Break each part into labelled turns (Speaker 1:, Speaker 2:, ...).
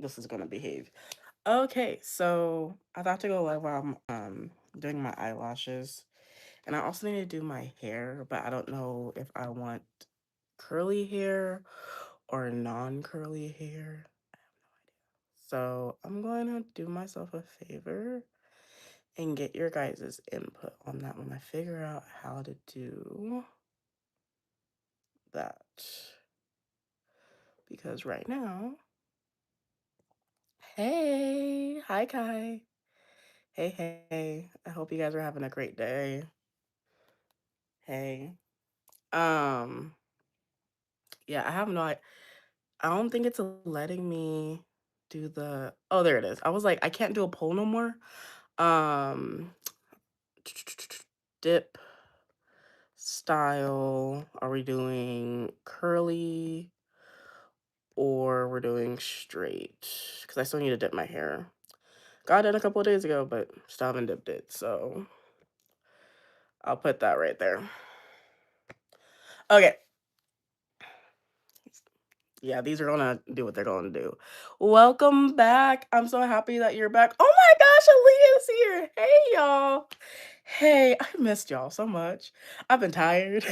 Speaker 1: this is gonna behave. Okay, so I thought to go live while I'm doing my eyelashes. And I also need to do my hair, but I don't know if I want curly hair or non-curly hair. So I'm going to do myself a favor and get your guys' input on that when I figure out how to do that. Because right now, hey, hi Kai. Hey, I hope you guys are having a great day. Hey. Um, yeah, I have no I don't think it's letting me do the oh there it is. I was like, I can't do a poll no more. Um dip style. Are we doing curly or we're doing straight? Because I still need to dip my hair. Got it a couple of days ago, but still haven't dipped it. So I'll put that right there. Okay. Yeah, these are gonna do what they're gonna do. Welcome back. I'm so happy that you're back. Oh my gosh, Aaliyah's here. Hey y'all. Hey, I missed y'all so much. I've been tired,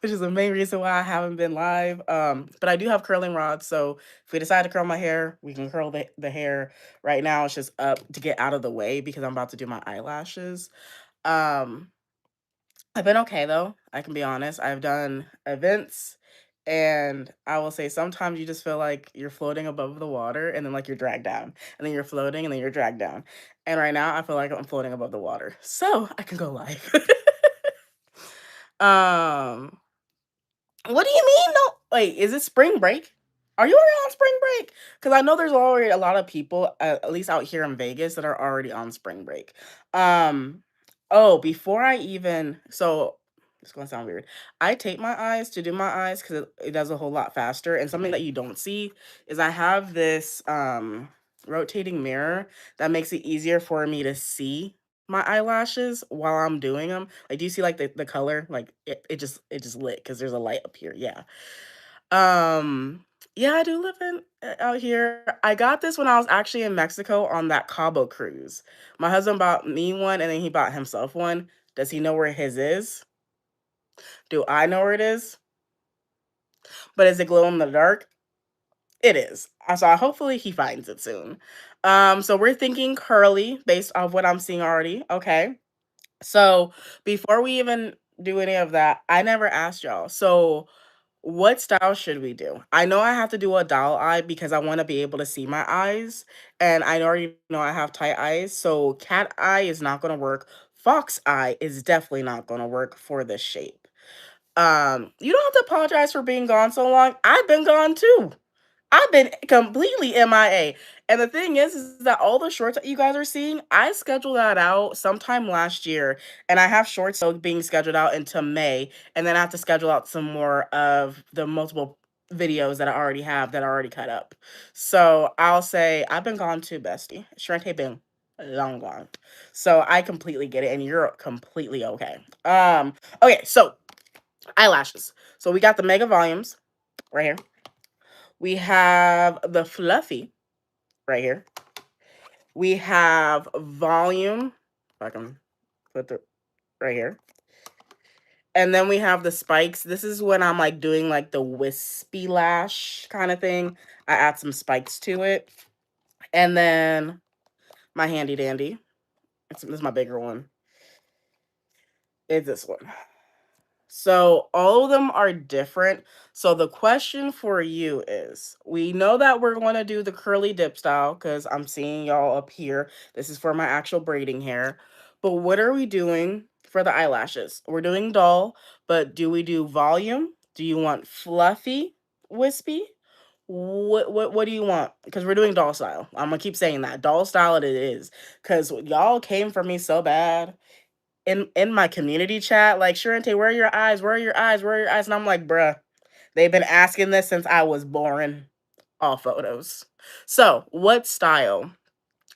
Speaker 1: which is the main reason why I haven't been live. But I do have curling rods, so if we decide to curl my hair, we can curl the hair. Right now, it's just up to get out of the way because I'm about to do my eyelashes. Um, I've been okay though. I can be honest. I've done events and I will say sometimes you just feel like you're floating above the water and then like you're dragged down and then you're floating and then you're dragged down. And right now I feel like I'm floating above the water. So I can go live. um what do you mean? No, wait, is it spring break? Are you already on spring break? Because I know there's already a lot of people, at least out here in Vegas, that are already on spring break. Um, oh, before I even, so it's gonna sound weird. I tape my eyes to do my eyes because it does a whole lot faster. And something that you don't see is I have this rotating mirror that makes it easier for me to see my eyelashes while I'm doing them. Like, do you see like the color? Like it just lit because there's a light up here. Yeah. Um, yeah, I do live in out here. I got this when I was actually in Mexico on that Cabo cruise. My husband bought me one and then he bought himself one. Does he know where his is? Do I know where it is? But is it glow in the dark? It is. So hopefully he finds it soon. So we're thinking curly based off what I'm seeing already. Okay. So before we even do any of that, I never asked y'all. So what style should we do? I know I have to do a doll eye because I want to be able to see my eyes. And I already know I have tight eyes. So cat eye is not going to work. Fox eye is definitely not going to work for this shape. You don't have to apologize for being gone so long. I've been gone too. I've been completely MIA. And the thing is that all the shorts that you guys are seeing, I scheduled that out sometime last year. And I have shorts still being scheduled out into May. And then I have to schedule out some more of the multiple videos that I already have that are already cut up. So I'll say I've been gone too, bestie. Shrente been long gone. So I completely get it. And you're completely okay. Okay, so eyelashes. So we got the mega volumes right here. We have the fluffy right here. We have volume. If I can put the right here. And then we have the spikes. This is when I'm like doing like the wispy lash kind of thing. I add some spikes to it. And then my handy dandy. This is my bigger one. Is this one. So all of them are different. So the question for you is, we know that we're going to do the curly dip style because I'm seeing y'all up here. This is for my actual braiding hair. But what are we doing for the eyelashes? We're doing doll, but do we do volume? Do you want fluffy, wispy? What do you want? Because we're doing doll style. I'm gonna keep saying that. Doll style it is. Because y'all came for me so bad in my community chat, like, Sharente, where are your eyes? Where are your eyes? Where are your eyes? And I'm like, bruh, they've been asking this since I was born. All photos. So, what style?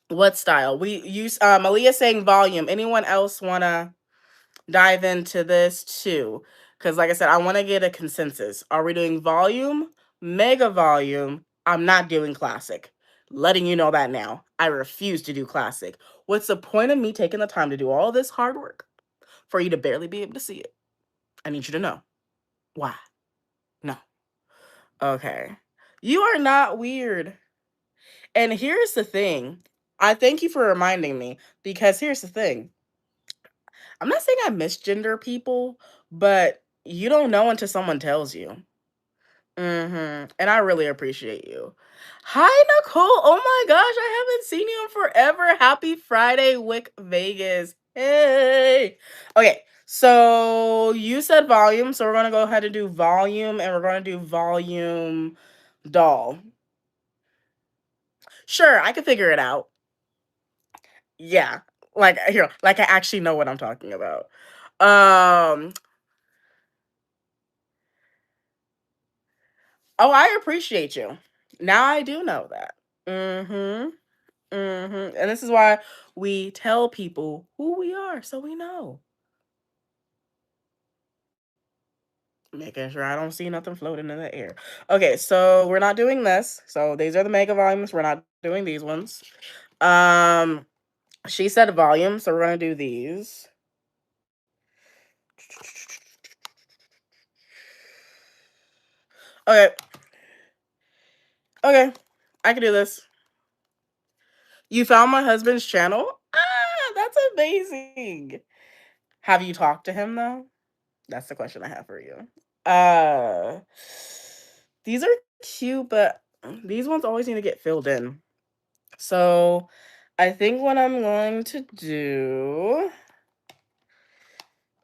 Speaker 1: What style? We use Aaliyah saying volume. Anyone else wanna dive into this too? Because like I said, I want to get a consensus. Are we doing volume, mega volume? I'm not doing classic. Letting you know that now. I refuse to do classic. What's the point of me taking the time to do all this hard work for you to barely be able to see it? I need you to know. Why? No. Okay. You are not weird. And here's the thing. I thank you for reminding me because here's the thing. I'm not saying I misgender people, but you don't know until someone tells you. And I really appreciate you. Hi, Nicole. Oh my gosh, I haven't seen you in forever. Happy Friday, Wick Vegas. Hey. Okay, so you said volume, so we're gonna go ahead and do volume, and we're gonna do volume doll. Sure, I can figure it out. Yeah, like here, like I actually know what I'm talking about. Um, oh, I appreciate you. Now I do know that. Mm-hmm. And this is why we tell people who we are so we know. Making sure I don't see nothing floating in the air. Okay, so we're not doing this. So these are the mega volumes. We're not doing these ones. Um, she said volume, so we're gonna do these. Okay. Okay. I can do this. You found my husband's channel? Ah, that's amazing. Have you talked to him though? That's the question I have for you. Uh, these are cute, but these ones always need to get filled in. So I think what I'm going to do.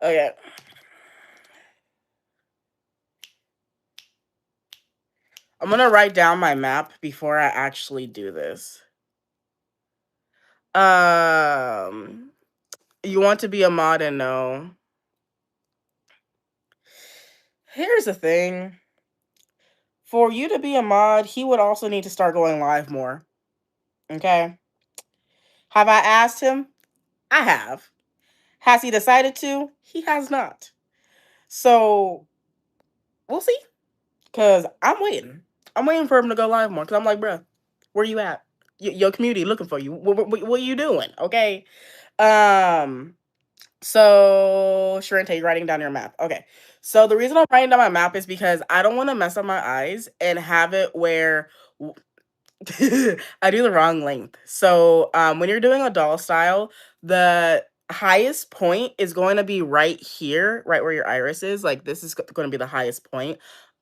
Speaker 1: Okay. I'm gonna write down my map before I actually do this. Um, you want to be a mod and no. Here's the thing. For you to be a mod, he would also need to start going live more. Okay. Have I asked him? I have. Has he decided to? He has not. So we'll see. Cause I'm waiting. I'm waiting for him to go live more. Cause I'm like, bruh, where you at? Your community looking for you. What are you doing? Okay. Um. So Sharente, you're writing down your map. Okay. So the reason I'm writing down my map is because I don't want to mess up my eyes and have it where I do the wrong length. So when you're doing a doll style, the highest point is going to be right here, right where your iris is. Like this is going to be the highest point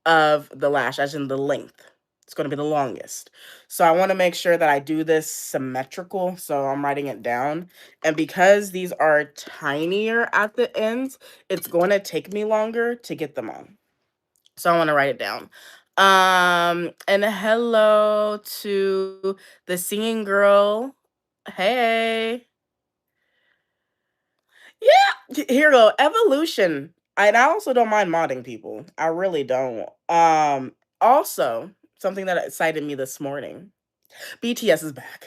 Speaker 1: of the lash, as in the length. It's going to be the longest. So I want to make sure that I do this symmetrical. So I'm writing it down. And because these are tinier at the ends, it's going to take me longer to get them on. So I want to write it down. And hello to the singing girl. Hey. Yeah, here we go. Evolution. And I also don't mind modding people. I really don't. Also, something that excited me this morning. BTS is back.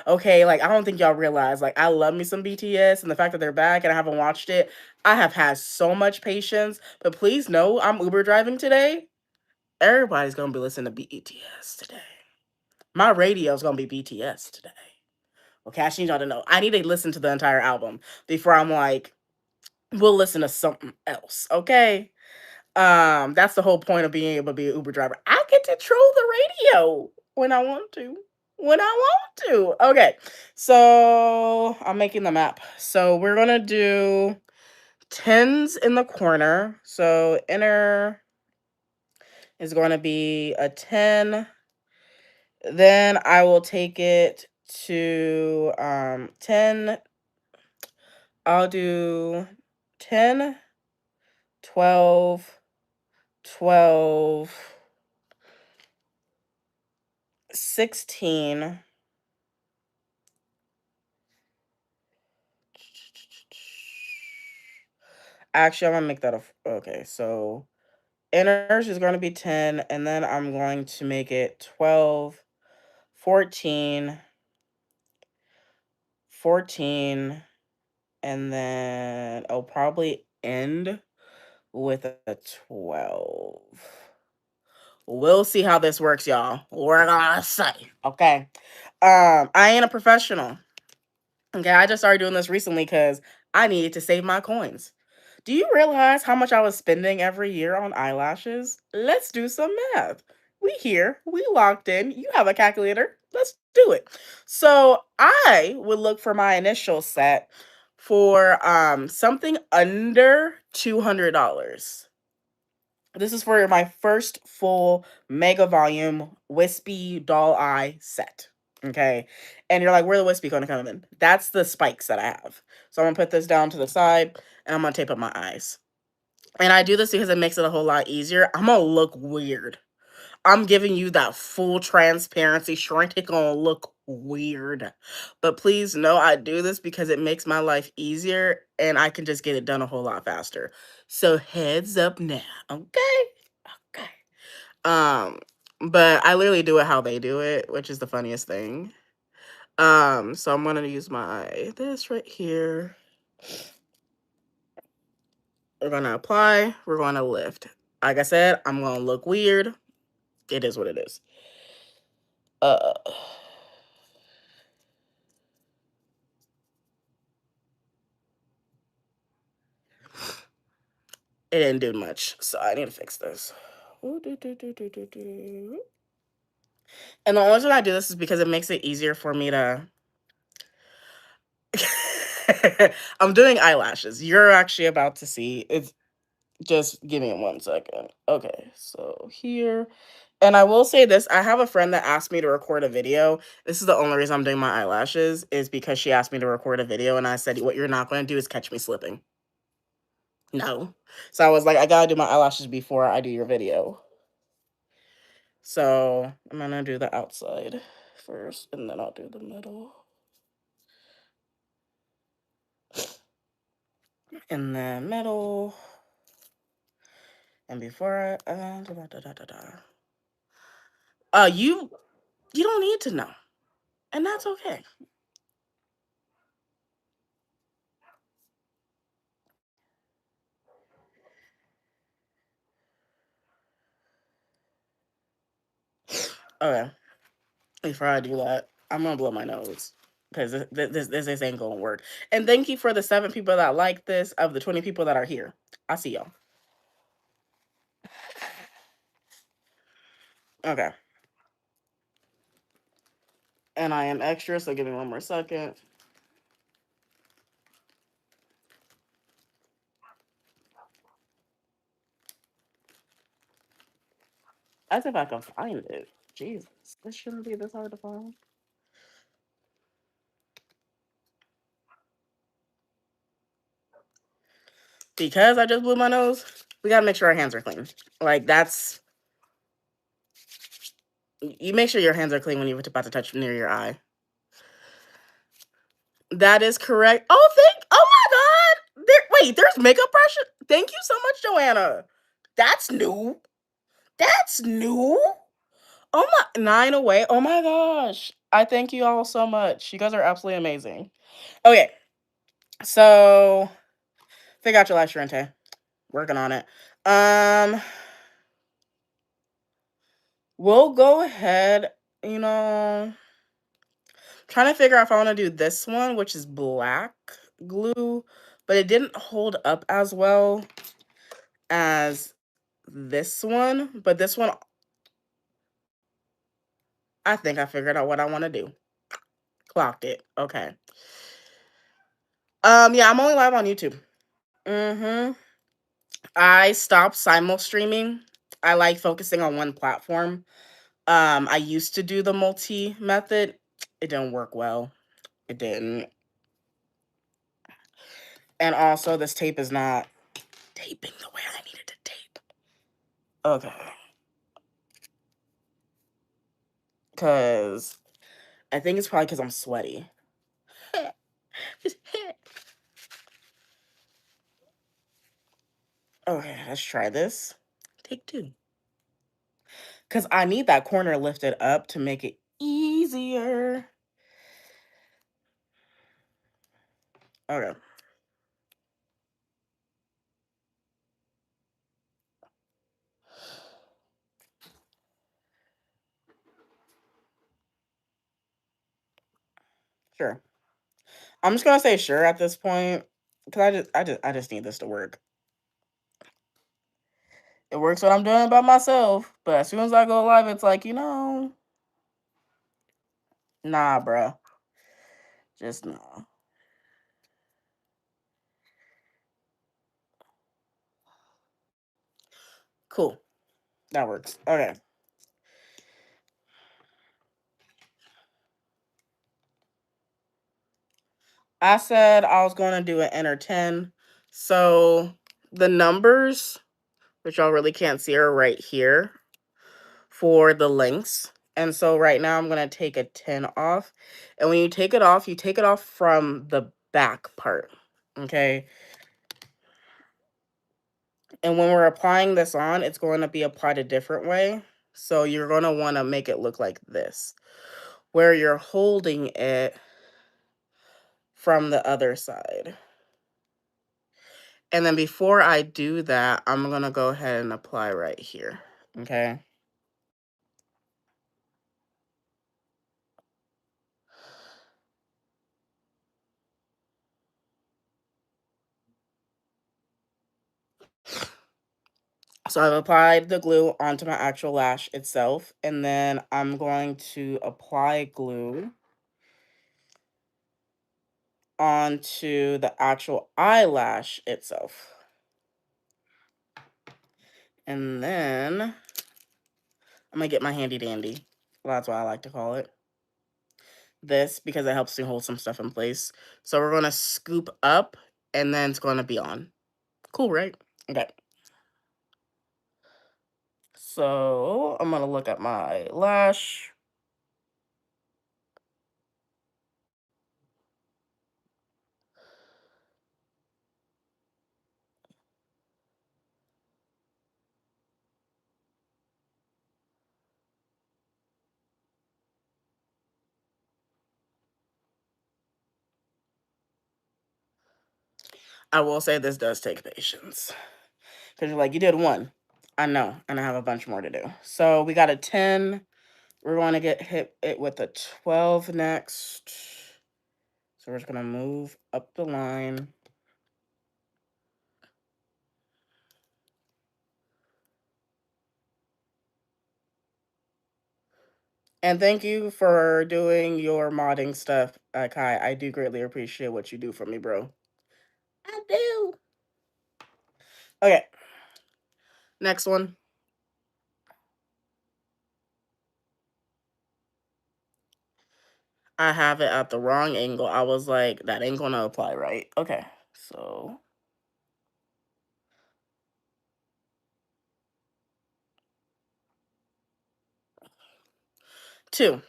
Speaker 1: Okay, like I don't think y'all realize, like I love me some BTS and the fact that they're back and I haven't watched it. I have had so much patience, but please know I'm Uber driving today. Everybody's gonna be listening to BTS today. My radio's gonna be BTS today. Okay, I need y'all to know. I need to listen to the entire album before I'm like, we'll listen to something else. Okay. That's the whole point of being able to be an Uber driver. I get to troll the radio when I want to. When I want to. Okay. So I'm making the map. So we're gonna do tens in the corner. So inner is going to be a 10. Then I will take it to 10. I'll do 10, 12, 12, 16. Actually, I'm gonna make that a okay. So inners is going to be 10, and then I'm going to make it 12, 14, 14, and then I'll probably end with a 12. We'll see how this works, y'all. We're gonna see. Okay. I ain't a professional. Okay, I just started doing this recently because I needed to save my coins. Do you realize how much I was spending every year on eyelashes? Let's do some math. We here, we locked in. You have a calculator. Let's do it. So I would look for my initial set for something under $200. This is for my first full mega volume wispy doll eye set. Okay. And you're like, where the wispy gonna come in? That's the spikes that I have. So I'm gonna put this down to the side and I'm gonna tape up my eyes. And I do this because it makes it a whole lot easier. I'm gonna look weird. I'm giving you that full transparency. Shrink it gonna look weird. But please know I do this because it makes my life easier and I can just get it done a whole lot faster. So heads up now. Okay. Okay. Um, but I literally do it how they do it, which is the funniest thing. So I'm gonna use this right here. We're gonna apply, we're gonna lift. Like I said, I'm gonna look weird. It is what it is. Uh it didn't do much, so I need to fix this. And the only reason I do this is because it makes it easier for me to I'm doing eyelashes. You're actually about to see. It's just give me 1 second. Okay, so here. And I will say this, I have a friend that asked me to record a video. This is the only reason I'm doing my eyelashes is because she asked me to record a video and I said, what you're not going to do is catch me slipping. No. So I was like, I gotta do my eyelashes before I do your video. So I'm gonna do the outside first and then I'll do the middle. And then middle. And before I you don't need to know. And that's okay. Okay. Before I do that, I'm gonna blow my nose because this ain't gonna work. And thank you for the 7 people that like this of the 20 people that are here. I see y'all. Okay. And I am extra, so give me 1 more second. As if I can find it. Jesus, this shouldn't be this hard to find. Because I just blew my nose, we gotta make sure our hands are clean. Like that's you make sure your hands are clean when you're about to touch near your eye. That is correct. Oh my god. There's makeup brush. Thank you so much, Joanna. That's new. That's new. Oh my 9 away. Oh my gosh. I thank you all so much. You guys are absolutely amazing. Okay. So figure out your life, Sharente. Working on it. We'll go ahead, you know. Trying to figure out if I want to do this one, which is black glue, but it didn't hold up as well as this one. But this one, I think I figured out what I want to do. Clocked it. Okay. Yeah, I'm only live on YouTube. I stopped simul streaming. I like focusing on one platform. I used to do the multi method. It didn't work well. It didn't. And also, this tape is not taping the way I needed to tape. Okay. Because I think it's probably because I'm sweaty. Okay, let's try this. Take 2. Because I need that corner lifted up to make it easier. Okay. Sure. I'm just gonna say sure at this point because I just need this to work. It works when I'm doing it by myself, but as soon as I go live, it's like, nah, bruh. Just nah. Cool. That works. Okay. I said I was going to do an enter 10. So the numbers, which y'all really can't see, are right here for the links. And so right now I'm going to take a 10 off. And when you take it off from the back part. Okay. And when we're applying this on, it's going to be applied a different way. So you're going to want to make it look like this, where you're holding it from the other side. And then before I do that, I'm going to go ahead and apply right here. Okay. So I've applied the glue onto my actual lash itself, and then I'm going to apply glue onto the actual eyelash itself. And then I'm going to get my handy dandy. Well, that's what I like to call it. This, because it helps me hold some stuff in place. So we're going to scoop up, and then it's going to be on. Cool, right? Okay. So I'm going to look at my lash. I will say this does take patience. Because you're like, you did one. I know. And I have a bunch more to do. So we got a 10. We're going to hit it with a 12 next. So we're just going to move up the line. And thank you for doing your modding stuff, Kai. I do greatly appreciate what you do for me, bro. I do. Okay. Next one. I have it at the wrong angle. I was like, that ain't going to apply right. Okay. So 2.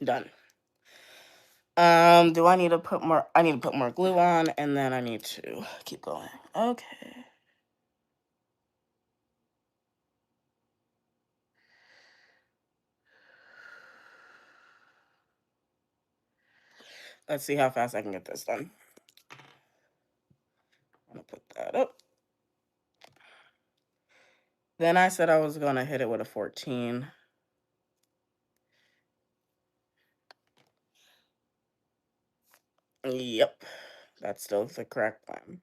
Speaker 1: Done. Do I need to put more? I need to put more glue on, and then I need to keep going. Okay. Let's see how fast I can get this done. I'm gonna put that up. Then I said I was gonna hit it with a 14. Yep, that's still the correct one.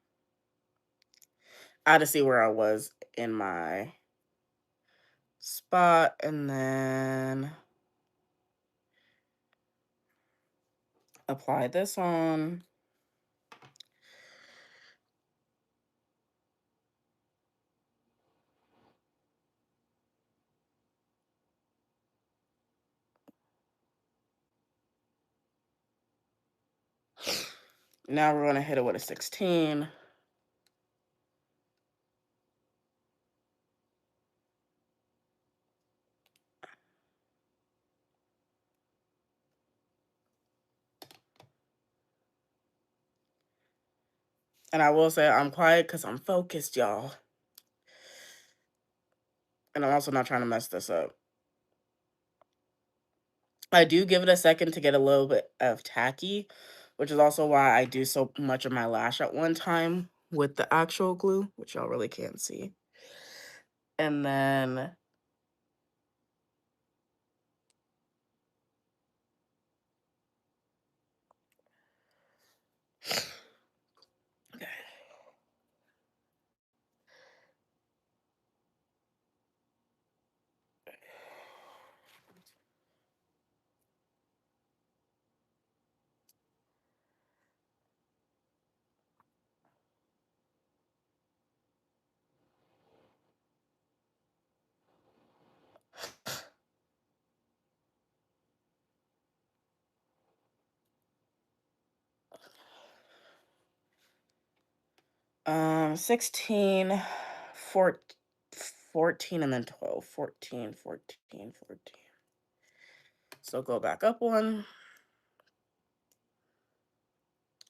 Speaker 1: I had to see where I was in my spot, and then apply this on. Now we're gonna hit it with a 16. And I will say I'm quiet because I'm focused, y'all. And I'm also not trying to mess this up. I do give it a second to get a little bit of tacky, which is also why I do so much of my lash at one time with the actual glue, which y'all really can't see. And then 16, 14, and then 12. 14, 14, 14. So go back up one.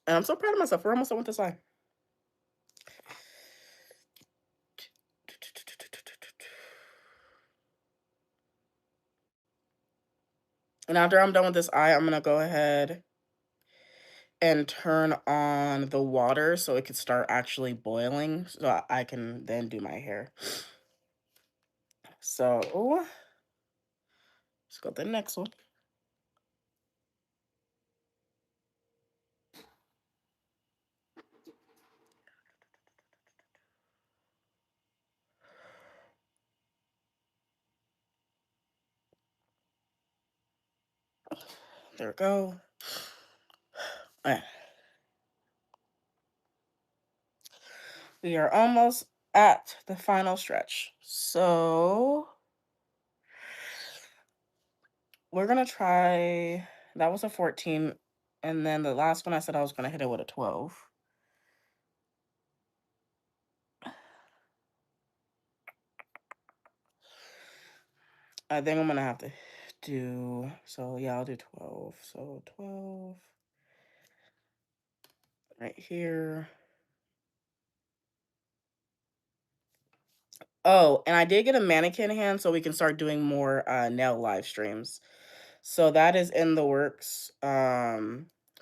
Speaker 1: And I'm so proud of myself. We're almost done with this eye. And after I'm done with this eye, I'm going to go ahead and turn on the water so it could start actually boiling so I can then do my hair. So let's go to the next one. There we go. Alright. We are almost at the final stretch. So we're gonna try, that was a 14, and then the last one I said I was gonna hit it with a 12. I think I'm gonna have to do, so yeah, I'll do 12. So 12 right here. Oh, and I did get a mannequin hand so we can start doing more nail live streams. So that is in the works.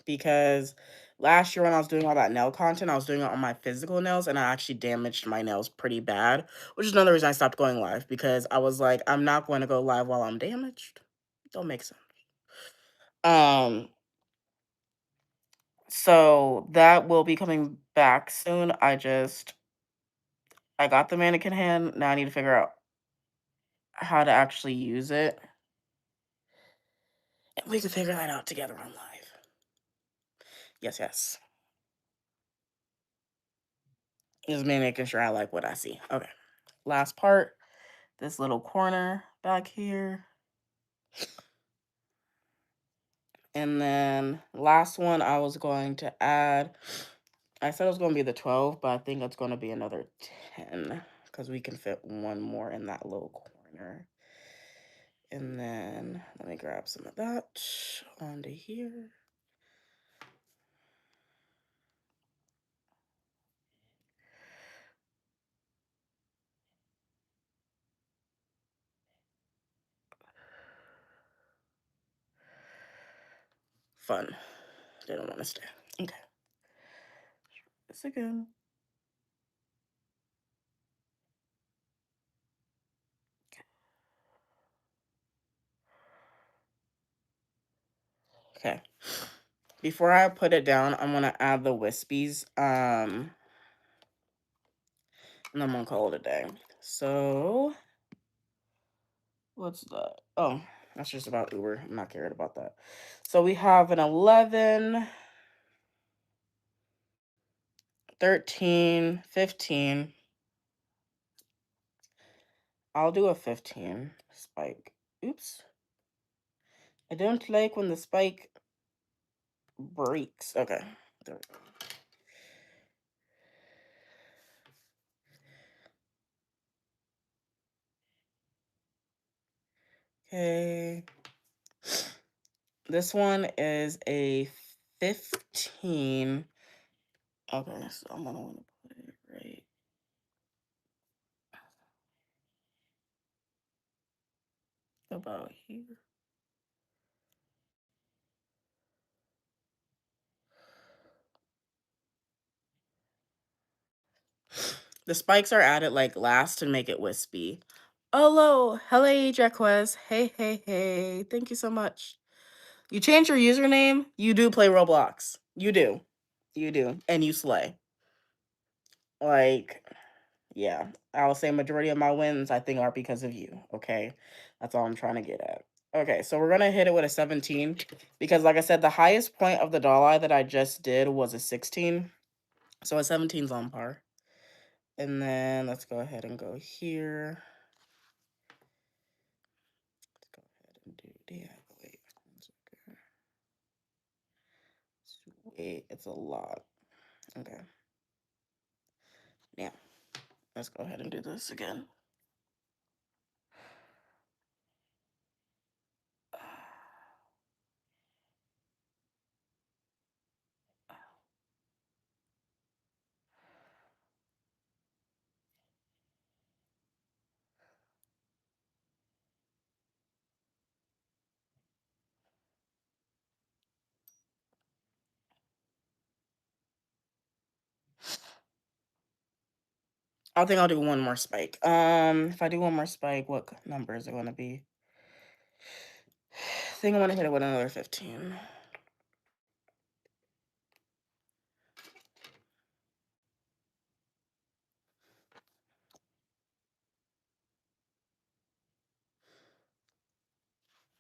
Speaker 1: Because last year when I was doing all that nail content, I was doing it on my physical nails and I actually damaged my nails pretty bad, which is another reason I stopped going live because I was like, I'm not going to go live while I'm damaged. Don't make sense. So that will be coming back soon. I got the mannequin hand. Now I need to figure out how to actually use it. And we can figure that out together on live. Yes, yes. Just me making sure I like what I see. Okay. Last part, this little corner back here. And then last one I was going to add, I said it was going to be the 12, but I think it's going to be another 10 because we can fit one more in that little corner. And then let me grab some of that onto here. Fun. They don't want to stay. Okay. This again. Okay. Before I put it down, I'm gonna add the wispies. And I'm gonna call it a day. So what's that? Oh, that's just about Uber. I'm not caring about that. So we have an 11, 13, 15. I'll do a 15 spike. Oops. I don't like when the spike breaks. Okay. There we go. Okay. This one is a 15. Okay, so I'm gonna want to put it right about here. The spikes are added like last to make it wispy. Hello, hello, Jaquez. Hey, hey, hey. Thank you so much. You change your username, you do play Roblox. You do. You do. And you slay. Like, yeah. I will say majority of my wins, I think, are because of you. Okay. That's all I'm trying to get at. Okay, so we're gonna hit it with a 17. Because like I said, the highest point of the doll eye that I just did was a 16. So a 17's on par. And then let's go ahead and go here. Let's go ahead and do wait. Wait, it's a lot. Okay. Let's go ahead and do this again. I think I'll do one more spike. If I do one more spike, what number is it going to be? I think I want to hit it with another 15.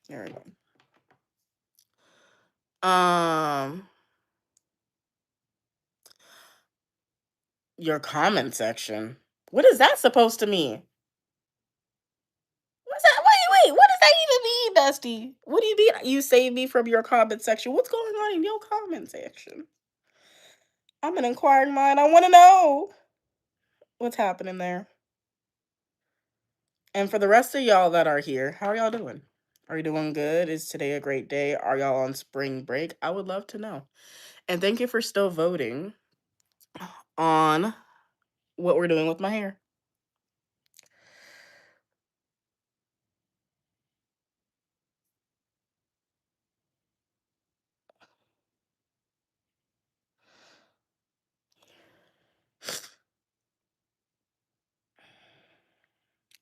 Speaker 1: There we go. Your comment section. What is that supposed to mean? What's that? Wait. What does that even mean, Bestie? What do you mean you save me from your comment section? What's going on in your comment section? I'm an inquiring mind. I want to know what's happening there. And for the rest of y'all that are here, how are y'all doing? Are you doing good? Is today a great day? Are y'all on spring break? I would love to know. And thank you for still voting on what we're doing with my hair.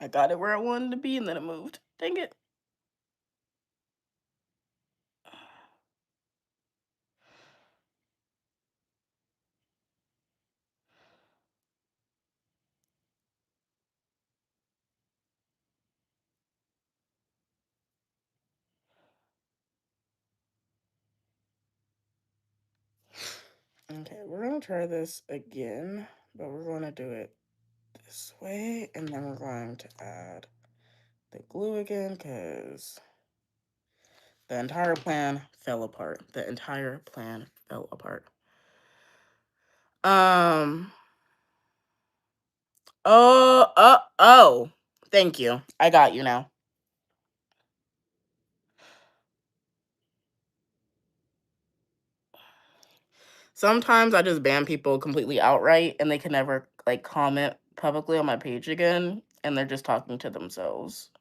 Speaker 1: I got it where I wanted to be and then it moved. Dang it. Okay, we're going to try this again, but we're going to do it this way, and then we're going to add the glue again because the entire plan fell apart. The entire plan fell apart. Oh. Thank you. I got you now. Sometimes I just ban people completely outright and they can never like comment publicly on my page again and they're just talking to themselves.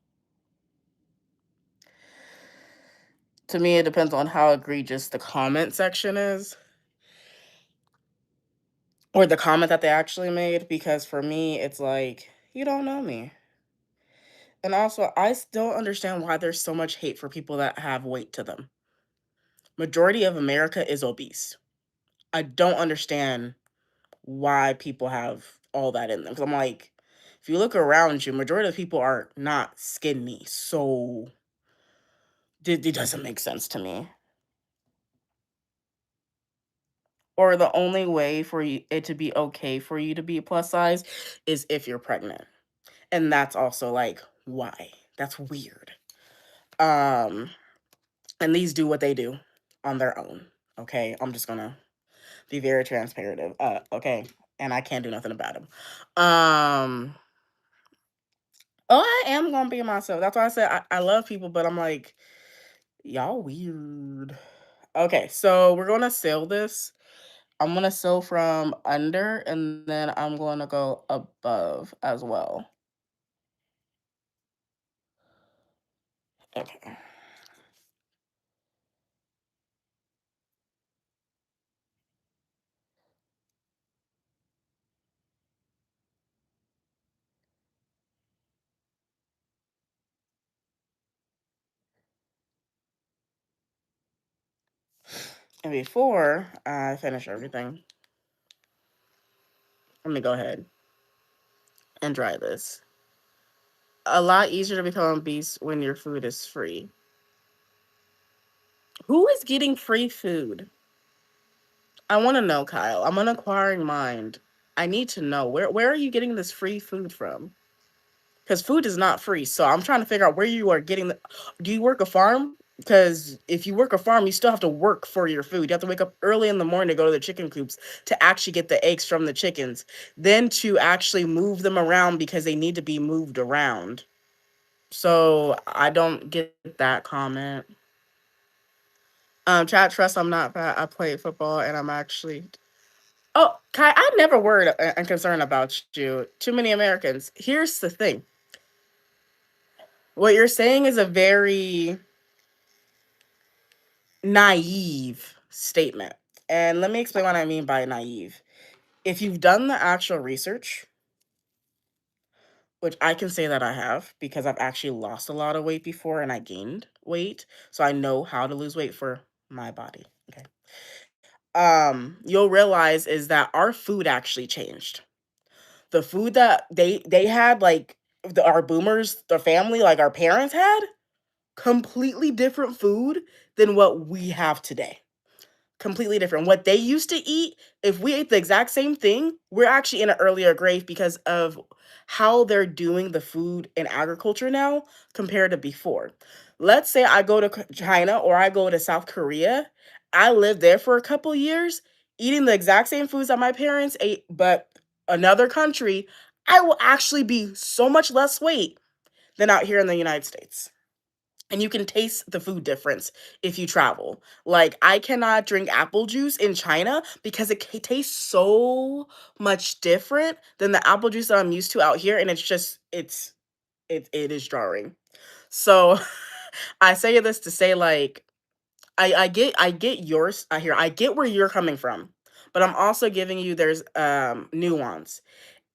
Speaker 1: To me, it depends on how egregious the comment section is or the comment that they actually made, because for me, it's like, you don't know me. And also, I still understand why there's so much hate for people that have weight to them. Majority of America is obese. I don't understand why people have all that in them. Because I'm like, if you look around you, majority of people are not skinny. So it doesn't make sense to me. Or the only way for it to be okay for you to be plus size is if you're pregnant. And that's also like, why? That's weird. And these do what they do on their own. Okay, I'm just gonna be very transparent. Okay, and I can't do nothing about them. Oh, I am gonna be myself. That's why I said I love people, but I'm like, y'all weird. Okay, so we're gonna seal this. I'm gonna sew from under and then I'm gonna go above as well. Okay. And before I finish everything, let me go ahead and dry this. A lot easier to become a beast when your food is free. Who is getting free food? I want to know, Kyle. I'm an inquiring mind. I need to know where are you getting this free food from? Because food is not free. So I'm trying to figure out where you are getting the. Do you work a farm? Because if you work a farm, you still have to work for your food. You have to wake up early in the morning to go to the chicken coops to actually get the eggs from the chickens, then to actually move them around because they need to be moved around. So I don't get that comment. Chat trust, I'm not fat. I played football and I'm actually. Oh, Kai, I never worried and concerned about you. Too many Americans. Here's the thing. What you're saying is a very naive statement. And let me explain what I mean by naive. If you've done the actual research, which I can say that I have because I've actually lost a lot of weight before and I gained weight, so I know how to lose weight for my body. Okay. You'll realize is that our food actually changed. The food that they had, like our boomers, the family, like our parents had, completely different food than what we have today. Completely different. What they used to eat, if we ate the exact same thing, we're actually in an earlier grave because of how they're doing the food and agriculture now compared to before. Let's say I go to China or I go to South Korea. I lived there for a couple years eating the exact same foods that my parents ate, but another country, I will actually be so much less weight than out here in the United States. And you can taste the food difference if you travel. Like, I cannot drink apple juice in China because it tastes so much different than the apple juice that I'm used to out here, and it's just it is jarring. So I say this to say, like, I get yours. I get where you're coming from, but I'm also giving you there's nuance.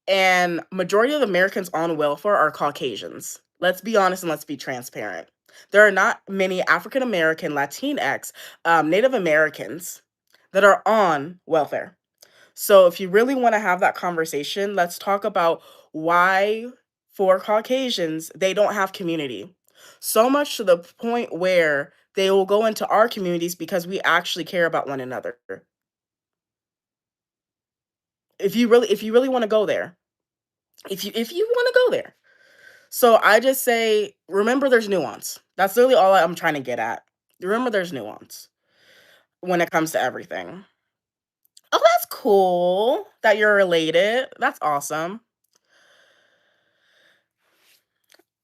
Speaker 1: And majority of Americans on welfare are Caucasians. Let's be honest and let's be transparent. There are not many African American, Latinx, Native Americans that are on welfare. So if you really want to have that conversation, let's talk about why for Caucasians they don't have community. So much to the point where they will go into our communities because we actually care about one another. If you really want to go there, if you want to go there. So I just say, remember there's nuance. That's literally all I'm trying to get at. Remember there's nuance when it comes to everything. Oh, that's cool that you're related. That's awesome.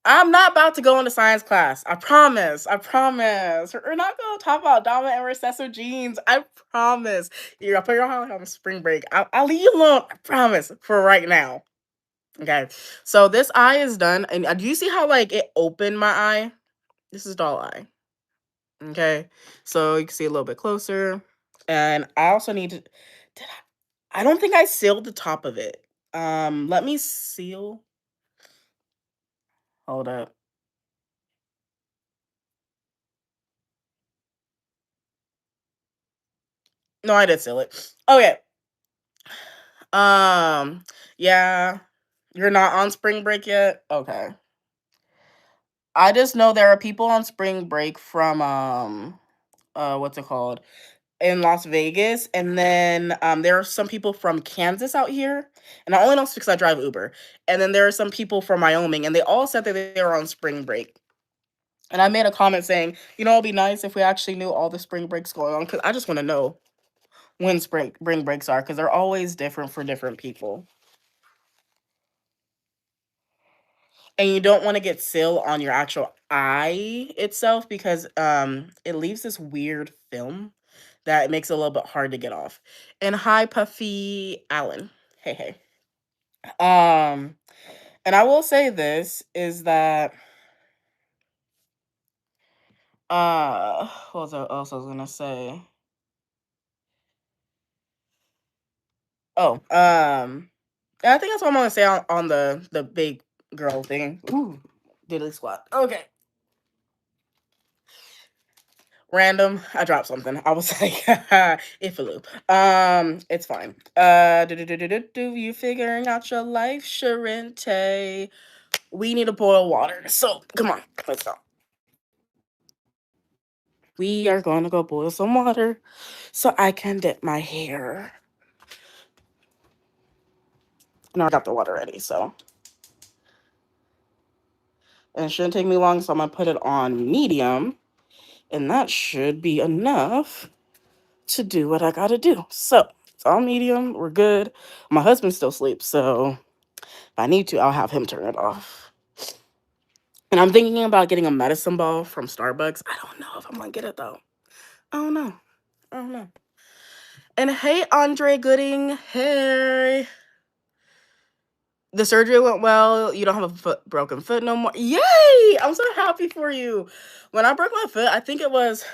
Speaker 1: I'm not about to go into science class. I promise. I promise. We're not going to talk about dominant and recessive genes. I promise. I'll put your on spring break. I'll leave you alone. I promise. For right now. Okay. So this eye is done. And do you see how like it opened my eye? This is doll eye. Okay, so you can see a little bit closer. And I also need to, I don't think I sealed the top of it. Let me seal. Hold up. No, I did seal it. Okay. Um, yeah, you're not on spring break yet? Okay. I just know there are people on spring break from what's it called? In Las Vegas, and then there are some people from Kansas out here, and I only know this because I drive Uber. And then there are some people from Wyoming, and they all said that they were on spring break. And I made a comment saying, it'd be nice if we actually knew all the spring breaks going on, because I just want to know when spring breaks are, because they're always different for different people. And you don't want to get sill on your actual eye itself because it leaves this weird film that makes it a little bit hard to get off. And hi, Puffy Allen. Hey, hey. Um, and I will say this is that what was I else I was gonna say? Oh, and I think that's what I'm gonna say on the big girl thing. Ooh, diddly squat. Okay. Random. I dropped something. I was like, it flew. It's fine. Do you figuring out your life, Sharente? We need to boil water. So come on, let's go. We are going to go boil some water so I can dip my hair. No, I got the water ready, so. And it shouldn't take me long, so I'm gonna put it on medium. And that should be enough to do what I gotta do. So it's all medium. We're good. My husband still sleeps, so if I need to, I'll have him turn it off. And I'm thinking about getting a medicine ball from Starbucks. I don't know if I'm gonna get it though. I don't know. I don't know. And hey, Andre Gooding. Hey. The surgery went well. You don't have a broken foot no more. Yay! I'm so happy for you. When I broke my foot, I think it was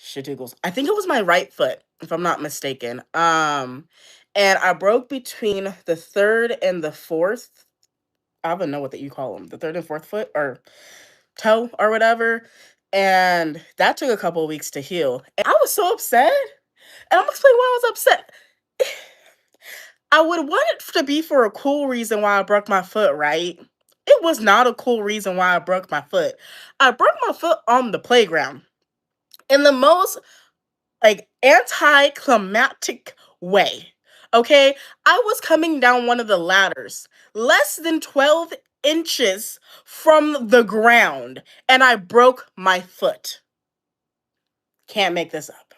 Speaker 1: Shadoogles. I think it was my right foot, if I'm not mistaken. And I broke between the third and the fourth. I don't even know what that you call them. The third and fourth foot or toe or whatever. And that took a couple of weeks to heal. And I was so upset. And I'm gonna explain why I was upset. I would want it to be for a cool reason why I broke my foot, right? It was not a cool reason why I broke my foot. I broke my foot on the playground in the most like anticlimactic way. Okay? I was coming down one of the ladders, less than 12 inches from the ground, and I broke my foot. Can't make this up.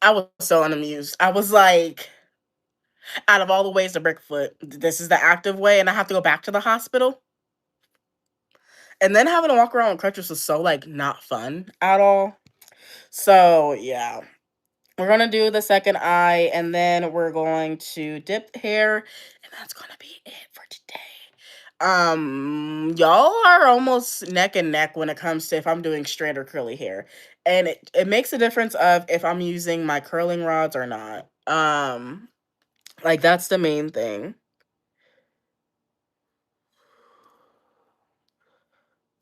Speaker 1: I was so unamused. I was like, out of all the ways to break a foot, this is the active way, and I have to go back to the hospital. And then having to walk around with crutches was so like not fun at all. So yeah. We're gonna do the second eye, and then we're going to dip hair, and that's gonna be it for today. Y'all are almost neck and neck when it comes to if I'm doing straight or curly hair. And it makes a difference of if I'm using my curling rods or not. Like that's the main thing.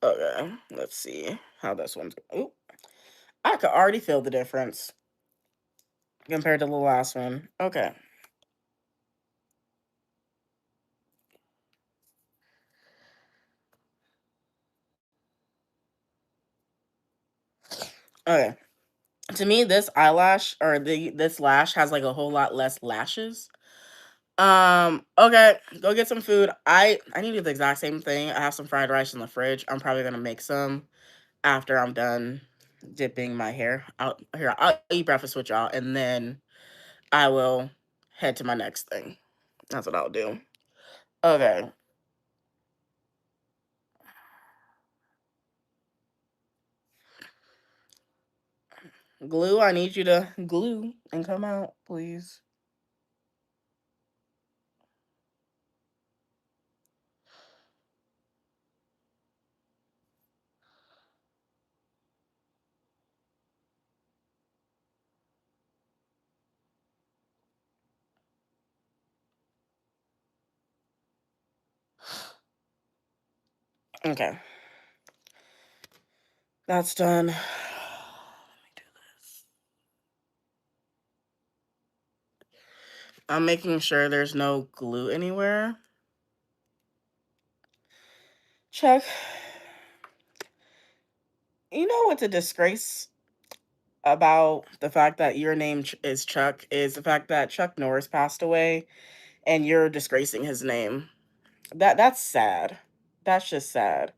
Speaker 1: Okay, let's see how this one's. Ooh, I could already feel the difference compared to the last one. Okay. Okay. To me, this eyelash or this lash has like a whole lot less lashes. Okay, go get some food. I need to do the exact same thing. I have some fried rice in the fridge. I'm probably gonna make some after I'm done dipping my hair. I'll eat breakfast with y'all, and then I will head to my next thing. That's what I'll do. Okay. Glue, I need you to glue and come out, please. Okay. That's done. Let me do this. I'm making sure there's no glue anywhere. Check. You know what's a disgrace about the fact that your name is Chuck is the fact that Chuck Norris passed away and you're disgracing his name. That's sad. That's just sad.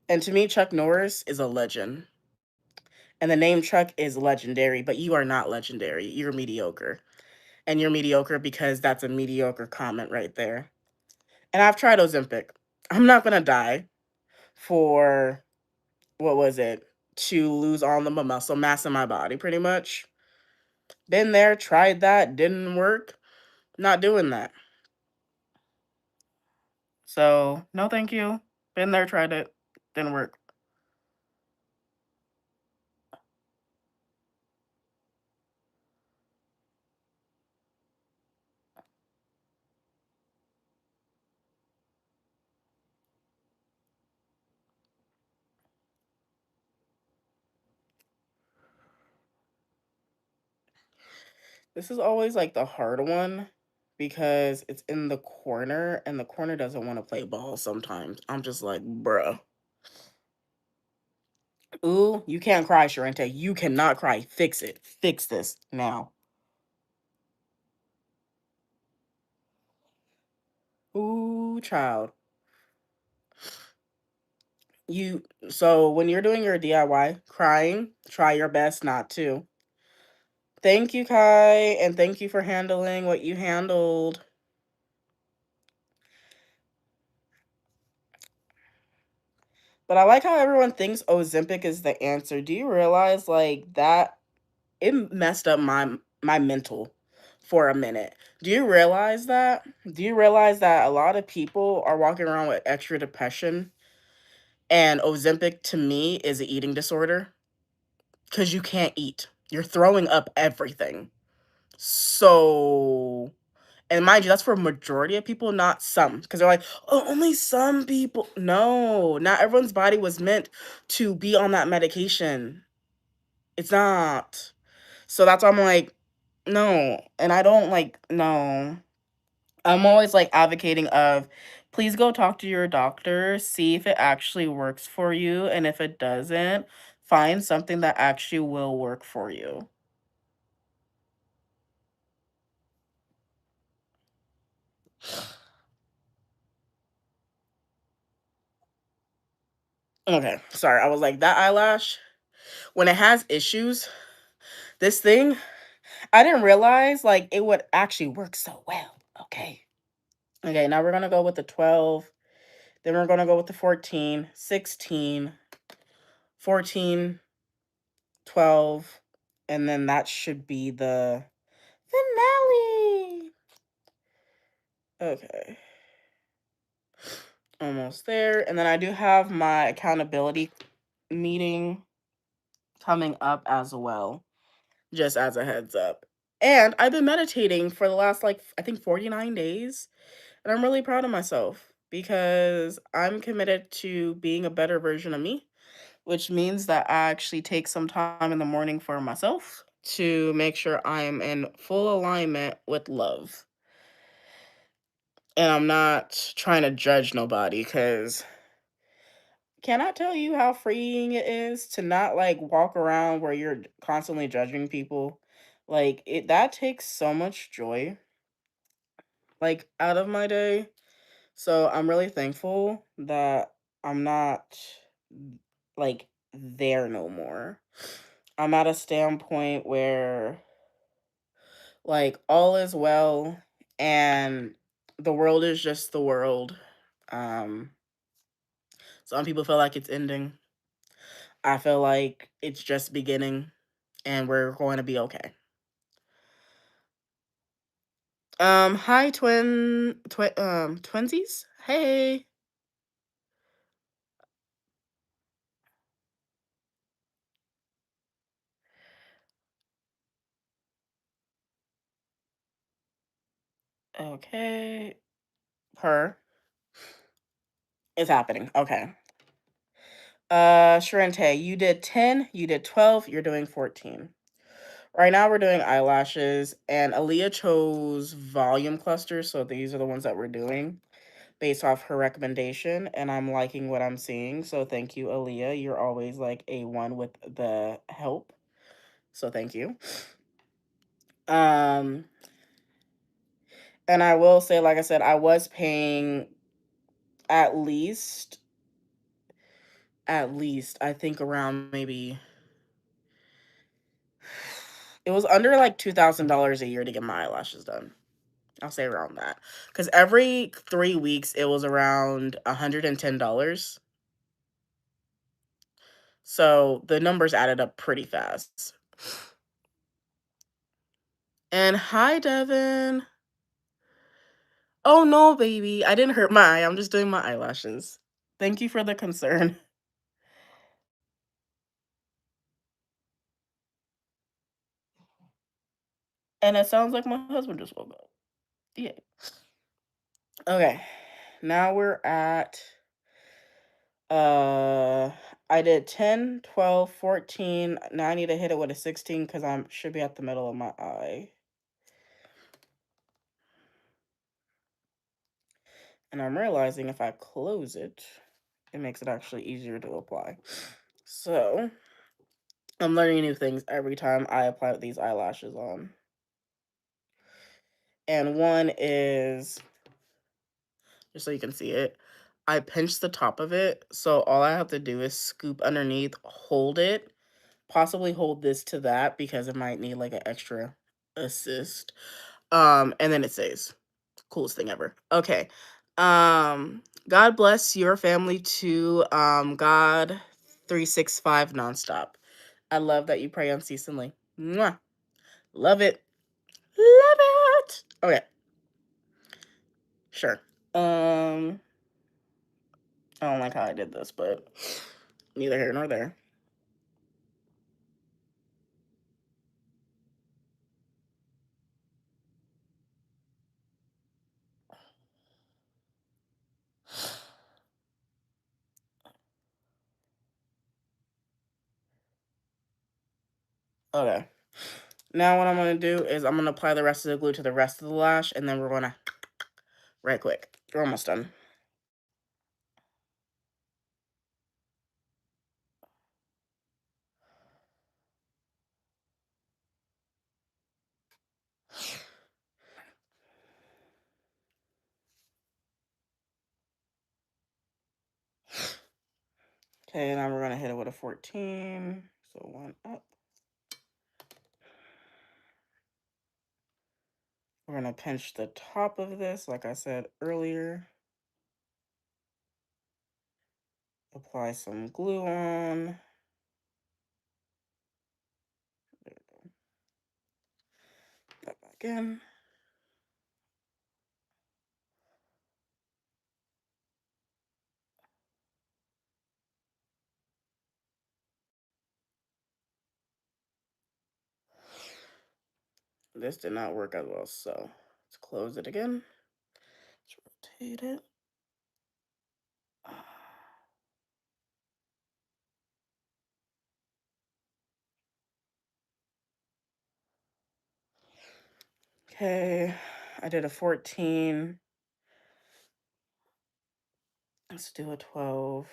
Speaker 1: And to me, Chuck Norris is a legend. And the name Chuck is legendary, but you are not legendary. You're mediocre. And you're mediocre because that's a mediocre comment right there. And I've tried Ozempic. I'm not gonna die for what was it? To lose all the muscle mass in my body, pretty much. Been there, tried that, didn't work. Not doing that. So, no thank you. Been there, tried it, didn't work. This is always like the hard one because it's in the corner and the corner doesn't want to play ball sometimes. I'm just like, bruh. Ooh, you can't cry, Sharente. You cannot cry. Fix it. Fix this now. Ooh, child. You so when you're doing your DIY crying, try your best not to. Thank you, Kai, and thank you for handling what you handled. But I like how everyone thinks Ozempic is the answer. Do you realize like that it messed up my mental for a minute. Do you realize that? Do you realize that a lot of people are walking around with extra depression and Ozempic to me is an eating disorder cuz you can't eat. You're throwing up everything. So, and mind you, that's for a majority of people, not some. Because they're like, oh, only some people. No, not everyone's body was meant to be on that medication. It's not. So that's why I'm like, no. And I don't like, no. I'm always like advocating of please go talk to your doctor, see if it actually works for you. And if it doesn't, find something that actually will work for you. Okay, sorry. I was like, that eyelash, when it has issues, this thing, I didn't realize like it would actually work so well. Okay. Okay, now we're gonna go with the 12. Then we're gonna go with the 14, 16, 14, 12, and then that should be the finale. Okay. Almost there. And then I do have my accountability meeting coming up as well, just as a heads up. And I've been meditating for the last, like, I think 49 days. And I'm really proud of myself because I'm committed to being a better version of me, which means that I actually take some time in the morning for myself to make sure I am in full alignment with love. And I'm not trying to judge nobody because can I tell you how freeing it is to not like walk around where you're constantly judging people? Like it that takes so much joy like out of my day. So I'm really thankful that I'm not like there no more. I'm at a standpoint where like all is well and the world is just the world. Um some people feel like it's ending. I feel like it's just beginning and we're going to be okay. Hi twinsies. Hey. Okay. Her is happening. Okay. Sharente, you did 10, you did 12, you're doing 14. Right now we're doing eyelashes and Aaliyah chose volume clusters, so these are the ones that we're doing based off her recommendation and I'm liking what I'm seeing. So thank you, Aaliyah. You're always like a one with the help. So thank you. Um and I will say, like I said, I was paying at least I think around maybe it was under like $2,000 a year to get my eyelashes done. I'll say around that. Because every 3 weeks it was around $110. So the numbers added up pretty fast. And hi, Devin. Oh no, baby. I didn't hurt my eye. I'm just doing my eyelashes. Thank you for the concern. And it sounds like my husband just woke up. Yeah. Okay. Now we're at uh I did 10, 12, 14. Now I need to hit it with a 16 because I should be at the middle of my eye. And I'm realizing if I close it, it makes it actually easier to apply. So I'm learning new things every time I apply these eyelashes on. And one is, just so you can see it, I pinched the top of it, so all I have to do is scoop underneath, hold it, possibly hold this to that because it might need like an extra assist. And then it stays. Coolest thing ever. Okay. God bless your family too. God 365 nonstop. I love that you pray unceasingly. Mwah. Love it. Love it. Okay. Sure. I don't like how I did this, but neither here nor there. Okay. Now what I'm going to do is I'm going to apply the rest of the glue to the rest of the lash, and then we're going to, right quick. We're almost done. Okay, now we're going to hit it with a 14. So one up. We're going to pinch the top of this, like I said earlier. Apply some glue on. There we go. That back in. This did not work as well, so let's close it again. Let's rotate it. Okay, I did a 14. Let's do a 12.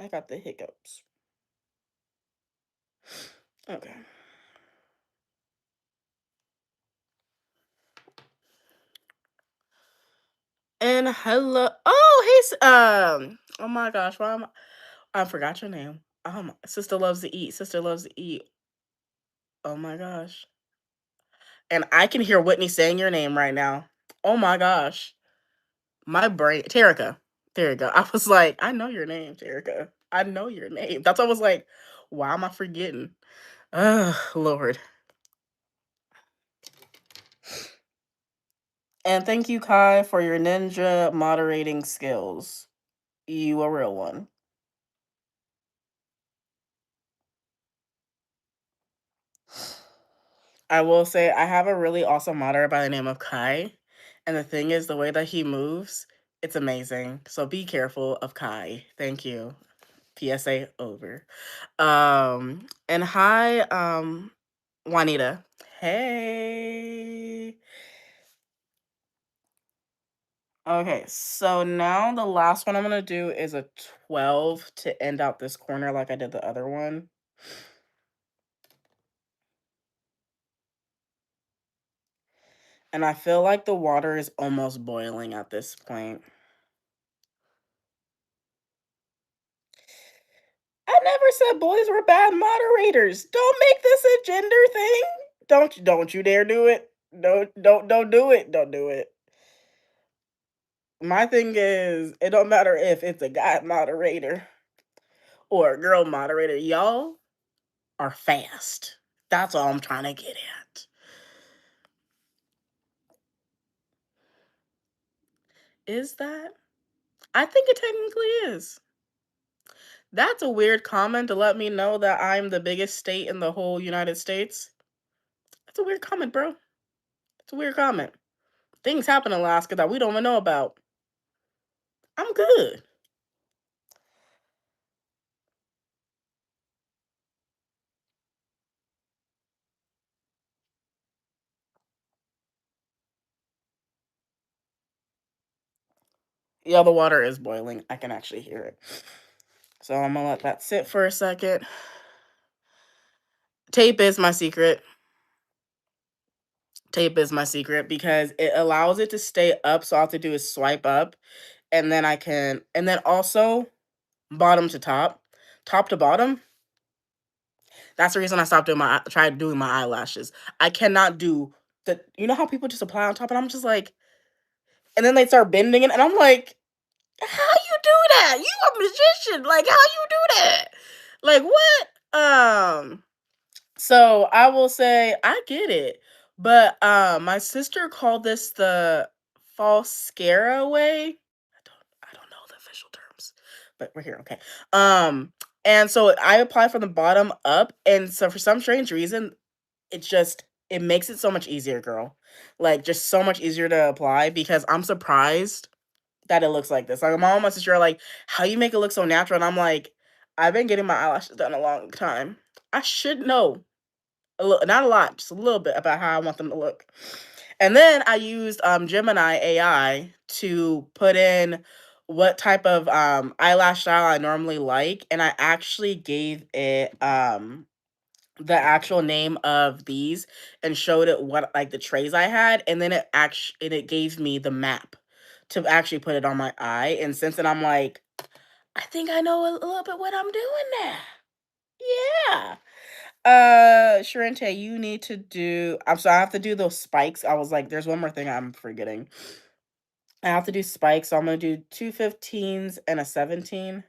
Speaker 1: I got the hiccups. Okay. And hello. Oh, hey. Oh my gosh. Why am I forgot your name. Sister loves to eat. Sister loves to eat. Oh my gosh. And I can hear Whitney saying your name right now. Oh my gosh. My brain. Terica. There you go. I was like, I know your name, Terica. I know your name. That's why I was like, why am I forgetting? Oh, Lord. And thank you, Kai, for your ninja moderating skills. You a real one. I will say I have a really awesome moderator by the name of Kai. And the thing is, the way that he moves, it's amazing. So be careful of Kai. Thank you. PSA over. And hi, Juanita. Hey. Okay, so now the last one I'm gonna do is a 12 to end out this corner like I did the other one. And I feel like the water is almost boiling at this point. I never said boys were bad moderators. Don't make this a gender thing. Don't you dare do it. Don't do it. Don't do it. My thing is, it don't matter if it's a guy moderator or a girl moderator. Y'all are fast. That's all I'm trying to get at. Is that? I think it technically is. That's a weird comment to let me know that I'm the biggest state in the whole United States. That's a weird comment, bro. It's a weird comment. Things happen in Alaska that we don't even know about. I'm good. Yeah, the water is boiling. I can actually hear it. So I'm gonna let that sit for a second. Tape is my secret. Tape is my secret because it allows it to stay up. So all I have to do is swipe up and then I can, and then also bottom to top, top to bottom. That's the reason I stopped doing tried doing my eyelashes. I cannot do you know how people just apply on top and I'm just like, and then they start bending it and I'm like, how you do that? You a magician. Like, how you do that? Like, what? So I will say I get it. But my sister called this the falscara way. I don't know the official terms, but we're here, okay. And so I apply from the bottom up, and so for some strange reason, it makes it so much easier, girl. Like just so much easier to apply because I'm surprised that it looks like this. Like my mom and my sister are like, "How you make it look so natural?" And I'm like, "I've been getting my eyelashes done a long time. I should know a little, not a lot, just a little bit about how I want them to look." And then I used Gemini AI to put in what type of eyelash style I normally like, and I actually gave it the actual name of these and showed it what like the trays I had, and then it gave me the map to actually put it on my eye. And since then, I'm like, I think I know a little bit what I'm doing now. Yeah. Sharente, you need to do. I'm sorry, I have to do those spikes. I was like, there's one more thing I'm forgetting. I have to do spikes, so I'm gonna do 2 15s and a 17.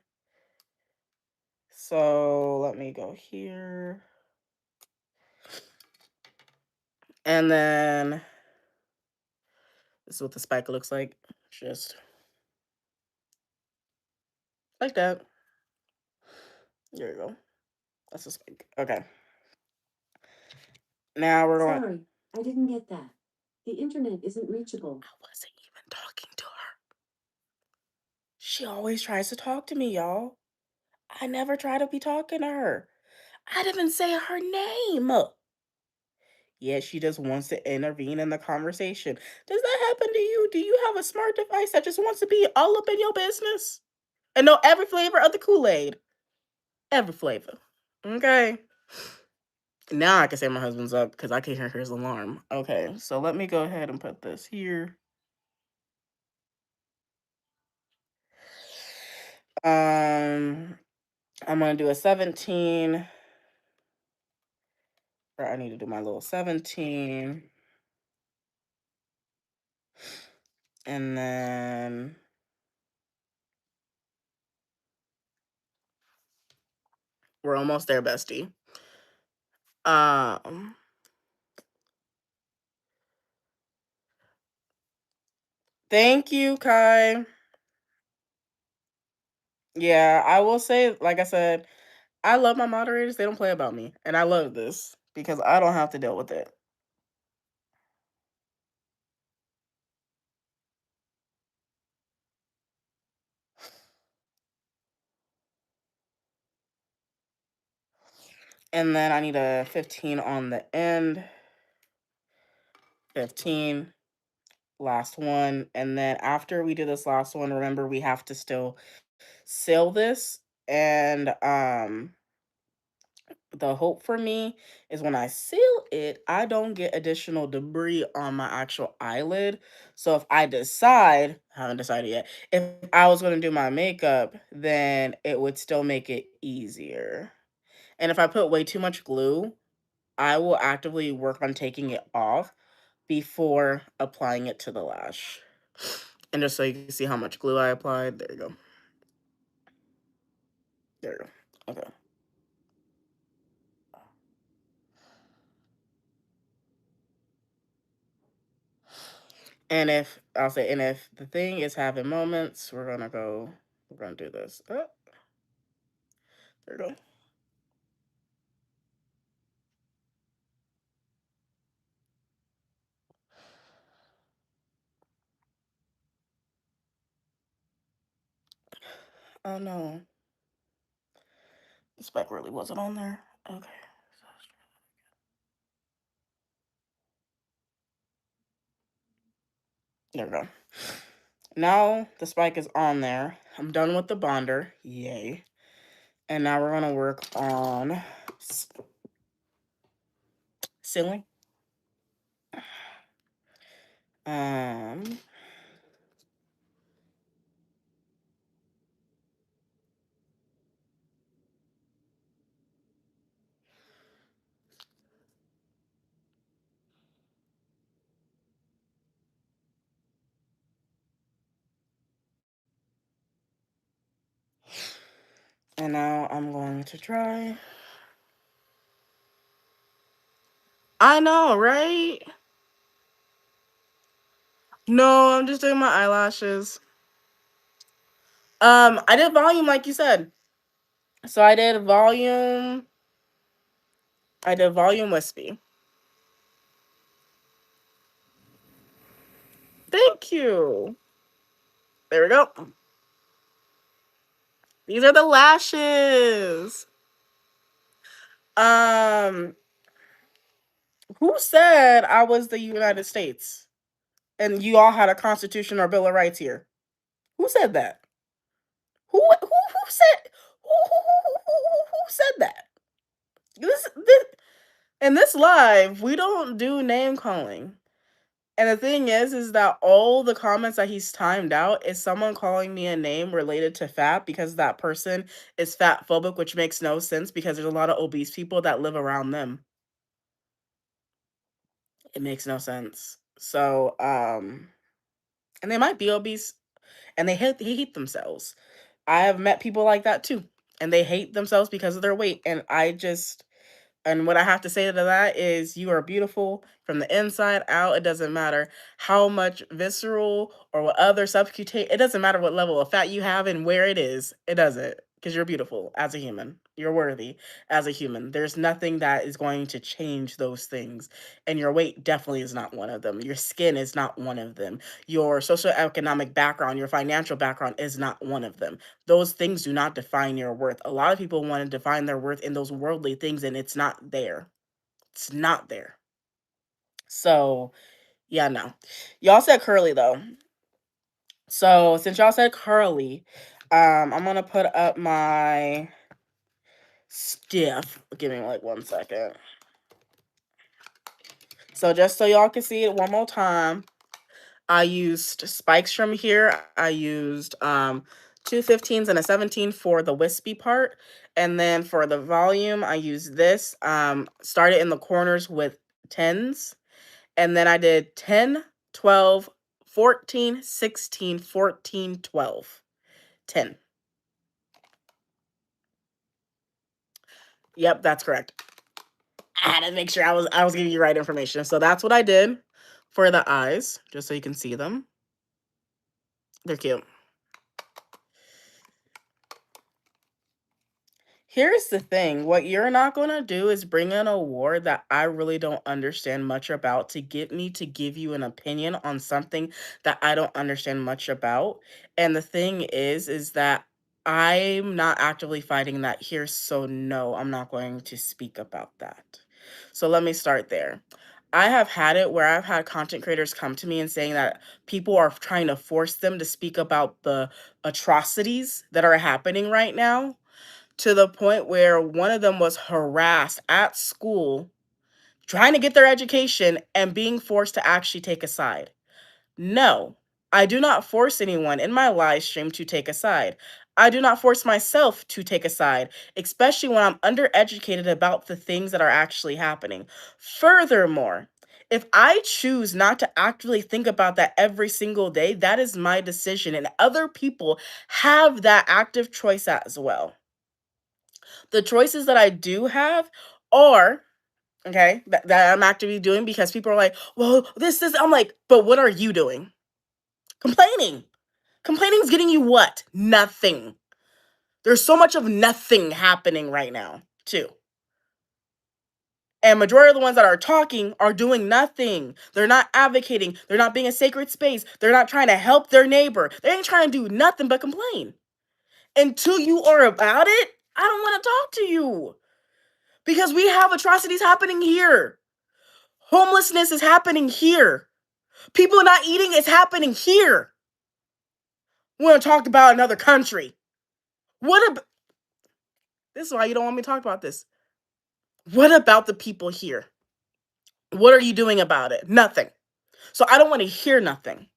Speaker 1: So let me go here. And then this is what the spike looks like. Just like that. There you go. That's a spike. Okay. Now we're going.
Speaker 2: Sorry, I didn't get that. The internet isn't reachable.
Speaker 1: I wasn't even talking to her. She always tries to talk to me, y'all. I never try to be talking to her. I didn't even say her name. Yet she just wants to intervene in the conversation. Does that happen to you? Do you have a smart device that just wants to be all up in your business and know every flavor of the Kool-Aid? Every flavor. Okay. Now I can say my husband's up because I can hear his alarm. Okay, so let me go ahead and put this here. I'm gonna do a 17. Or I need to do my little 17. And then we're almost there, bestie. Um, thank you, Kai. Yeah, I will say, like I said, I love my moderators. They don't play about me. And I love this because I don't have to deal with it. And then I need a 15 on the end. 15. Last one. And then after we do this last one, remember we have to still seal this. And the hope for me is when I seal it, I don't get additional debris on my actual eyelid. So if I decide, I haven't decided yet, if I was going to do my makeup, then it would still make it easier. And if I put way too much glue, I will actively work on taking it off before applying it to the lash. And just so you can see how much glue I applied, there you go. There you go. Okay. And if the thing is having moments, we're gonna do this. Oh, there you go. Oh no, the spec really wasn't on there. Okay. There we go. Now the spike is on there. I'm done with the bonder. Yay. And now we're going to work on sealing. Um, and now I'm going to try. I know, right? No, I'm just doing my eyelashes. I did volume like you said. So I did volume. I did volume wispy. Thank you. There we go. These are the lashes. Um, who said I was the United States and you all had a constitution or bill of rights here? Who said that? Who said who said that? This in this live, we don't do name calling. And the thing is that all the comments that he's timed out is someone calling me a name related to fat because that person is fat phobic, which makes no sense because there's a lot of obese people that live around them. It makes no sense. So, and they might be obese and they hate themselves. I have met people like that too, and they hate themselves because of their weight. And what I have to say to that is you are beautiful from the inside out. It doesn't matter how much visceral or what other subcutaneous, it doesn't matter what level of fat you have and where it is. It doesn't, because you're beautiful as a human. You're worthy as a human. There's nothing that is going to change those things. And your weight definitely is not one of them. Your skin is not one of them. Your socioeconomic background, your financial background is not one of them. Those things do not define your worth. A lot of people want to define their worth in those worldly things, and it's not there. It's not there. So, yeah, no. Y'all said curly, though. So, since y'all said curly, I'm going to put up my stiff. Give me like 1 second. So, just so y'all can see it one more time, I used spikes from here. I used 2 15s and a 17 for the wispy part. And then for the volume, I used this. Started in the corners with 10s. And then I did 10, 12, 14, 16, 14, 12, 10. Yep, that's correct. I had to make sure I was giving you the right information. So that's what I did for the eyes, just so you can see them. They're cute. Here's the thing. What you're not going to do is bring an award that I really don't understand much about to get me to give you an opinion on something that I don't understand much about. And the thing is that I'm not actively fighting that here, so no, I'm not going to speak about that. So let me start there. I have had it where I've had content creators come to me and saying that people are trying to force them to speak about the atrocities that are happening right now, to the point where one of them was harassed at school trying to get their education and being forced to actually take a side. No, I do not force anyone in my live stream to take a side. I do not force myself to take a side, especially when I'm undereducated about the things that are actually happening. Furthermore, if I choose not to actively think about that every single day, that is my decision, and other people have that active choice as well. The choices that I do have are, okay, that I'm actively doing because people are like, well, this is, I'm like, but what are you doing? Complaining. Complaining is getting you what? Nothing. There's so much of nothing happening right now, too. And majority of the ones that are talking are doing nothing. They're not advocating. They're not being a sacred space. They're not trying to help their neighbor. They ain't trying to do nothing but complain. Until you are about it, I don't want to talk to you. Because we have atrocities happening here. Homelessness is happening here. People not eating is happening here. We want to talk about another country. What about this is why you don't want me to talk about this. What about the people here? What are you doing about it? Nothing. So I don't want to hear nothing.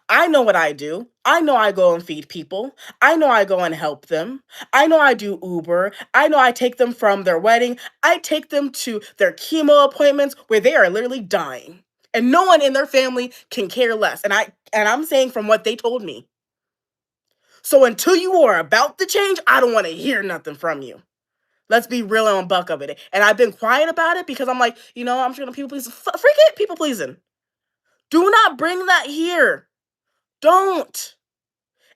Speaker 1: I know what I do. I know I go and feed people. I know I go and help them. I know I do Uber. I know I take them from their wedding. I take them to their chemo appointments where they are literally dying. And no one in their family can care less. And I'm saying from what they told me. So until you are about to change, I don't want to hear nothing from you. Let's be real and buck of it. And I've been quiet about it because I'm like, I'm just gonna people please. Forget people pleasing. Do not bring that here. Don't.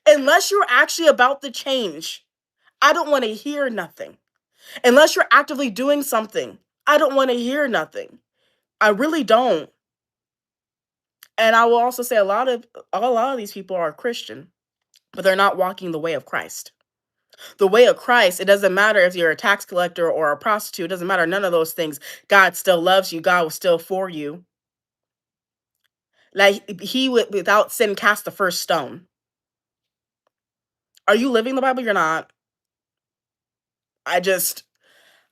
Speaker 1: Unless you're actually about the change, I don't want to hear nothing. Unless you're actively doing something, I don't want to hear nothing. I really don't. And I will also say a lot of these people are Christian, but they're not walking the way of Christ. The way of Christ, it doesn't matter if you're a tax collector or a prostitute, it doesn't matter, none of those things. God still loves you, God was still for you. Like he would without sin cast the first stone. Are you living the Bible? You're not. I just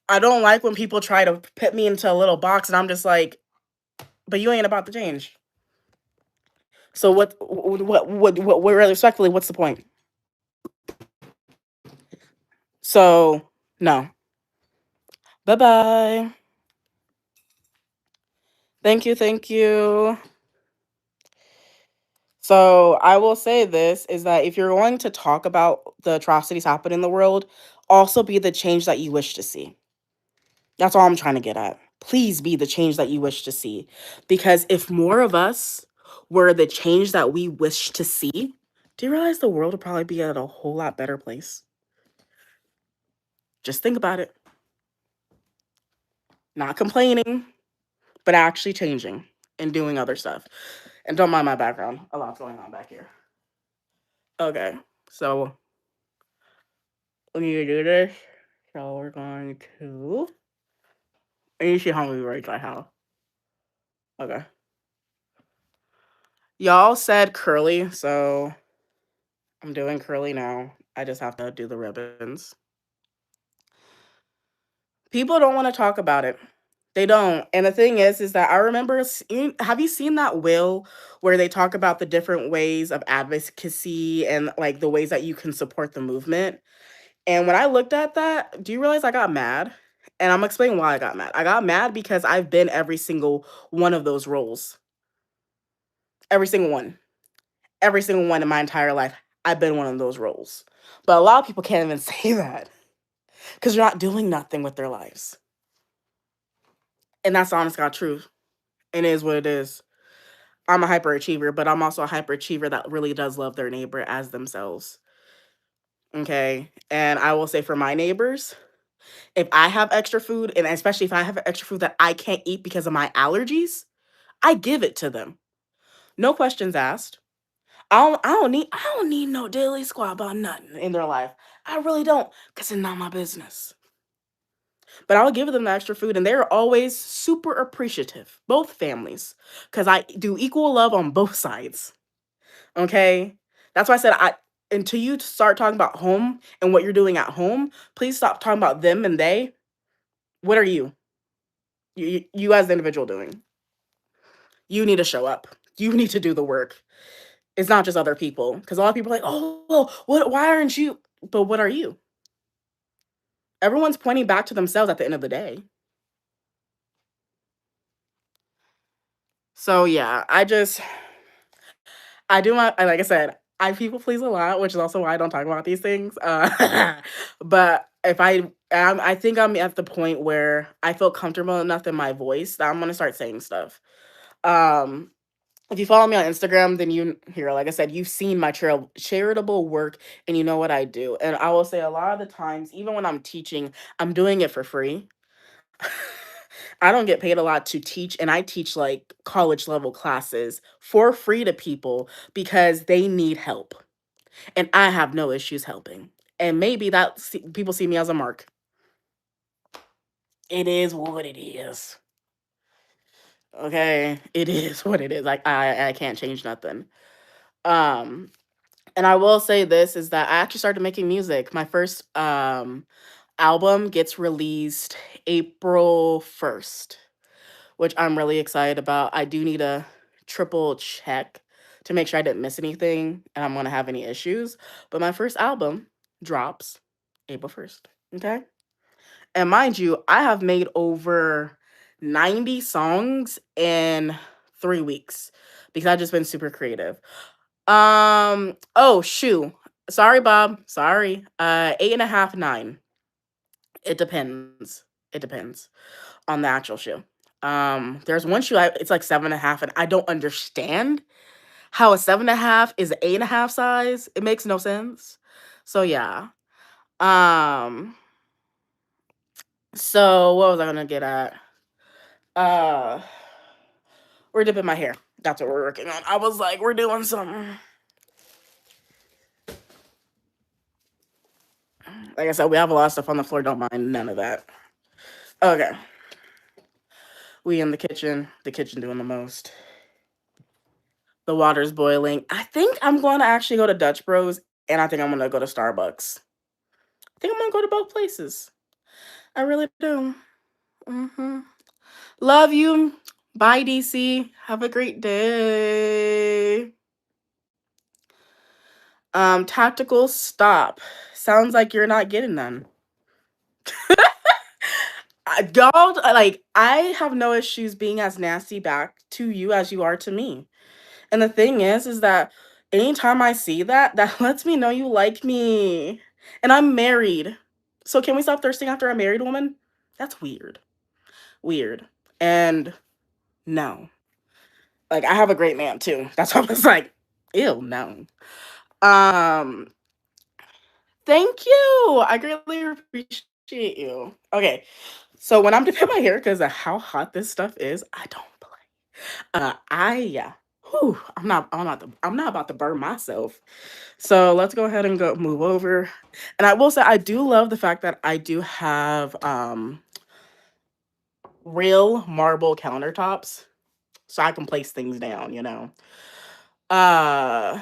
Speaker 1: I don't like when people try to put me into a little box and I'm just like, but you ain't about to change. So what respectfully, what's the point? So no. Bye bye. Thank you, thank you. So I will say this is that if you're going to talk about the atrocities happening in the world, also be the change that you wish to see. That's all I'm trying to get at. Please be the change that you wish to see. Because if more of us were the change that we wish to see, do you realize the world would probably be at a whole lot better place? Just think about it. Not complaining, but actually changing and doing other stuff. And don't mind my background. A lot's going on back here. Okay, so we need to do this. So we're going to. And you see how many braids I have. Okay. Y'all said curly, so I'm doing curly now. I just have to do the ribbons. People don't want to talk about it. They don't. And the thing is that I remember, have you seen that will where they talk about the different ways of advocacy and like the ways that you can support the movement? And when I looked at that, do you realize I got mad? And I'm explaining why I got mad. I got mad because I've been every single one of those roles. Every single one. Every single one in my entire life. I've been one of those roles. But a lot of people can't even say that because they're not doing nothing with their lives. And that's the honest God truth. It is what it is. I'm a hyperachiever, but I'm also a hyperachiever that really does love their neighbor as themselves. Okay. And I will say for my neighbors, if I have extra food, and especially if I have extra food that I can't eat because of my allergies, I give it to them. No questions asked. I don't need no daily squad about nothing in their life. I really don't, because it's not my business. But I'll give them the extra food, and they're always super appreciative, both families, because I do equal love on both sides. Okay? That's why I said until you start talking about home and what you're doing at home, please stop talking about them and they. What are you? You as the individual doing? You need to show up. You need to do the work. It's not just other people. Because a lot of people are like, oh, well, why aren't you? But what are you? Everyone's pointing back to themselves at the end of the day. So yeah, I do my like I said, I people please a lot, which is also why I don't talk about these things. But if I think I'm at the point where I feel comfortable enough in my voice that I'm gonna start saying stuff. Um, if you follow me on Instagram, then like I said, you've seen my charitable work and you know what I do. And I will say a lot of the times, even when I'm teaching, I'm doing it for free. I don't get paid a lot to teach, and I teach like college level classes for free to people because they need help. And I have no issues helping. And maybe people see me as a mark. It is what it is. Okay, it is what it is. Like I can't change nothing. Um, And I will say this is that I actually started making music. My first album gets released April 1st, which I'm really excited about. I do need a triple check to make sure I didn't miss anything and I'm gonna have any issues. But my first album drops April 1st. Okay. And mind you, I have made over 90 songs in 3 weeks because I've just been super creative. Oh shoot. Sorry, Bob. Sorry. 8.5, 9. It depends. It depends on the actual shoe. There's one shoe it's like 7.5, and I don't understand how a 7.5 is an 8.5 size. It makes no sense. So yeah. Um, so what was I gonna get at? Uh we're dipping my hair. That's what we're working on. I was like, we're doing something. Like I said, we have a lot of stuff on the floor. Don't mind none of that. Okay. We in the kitchen. The kitchen doing the most. The water's boiling. I think I'm going to actually go to Dutch Bros, and I think I'm going to go to Starbucks. I think I'm going to go to both places. I really do. Love you. Bye, DC. Have a great day. Tactical stop. Sounds like you're not getting none. Y'all, like, I have no issues being as nasty back to you as you are to me. And the thing is that anytime I see that, that lets me know you like me. And I'm married. So can we stop thirsting after a married woman? That's weird. Weird. And no. Like, I have a great man too. That's why I was like, ew, no. Um, Thank you. I greatly appreciate you. Okay. So when I'm dipping my hair because of how hot this stuff is, I don't play. Yeah. Whew, I'm not about to burn myself. So let's go ahead and go move over. And I will say I do love the fact that I do have real marble countertops. So I can place things down, you know. Uh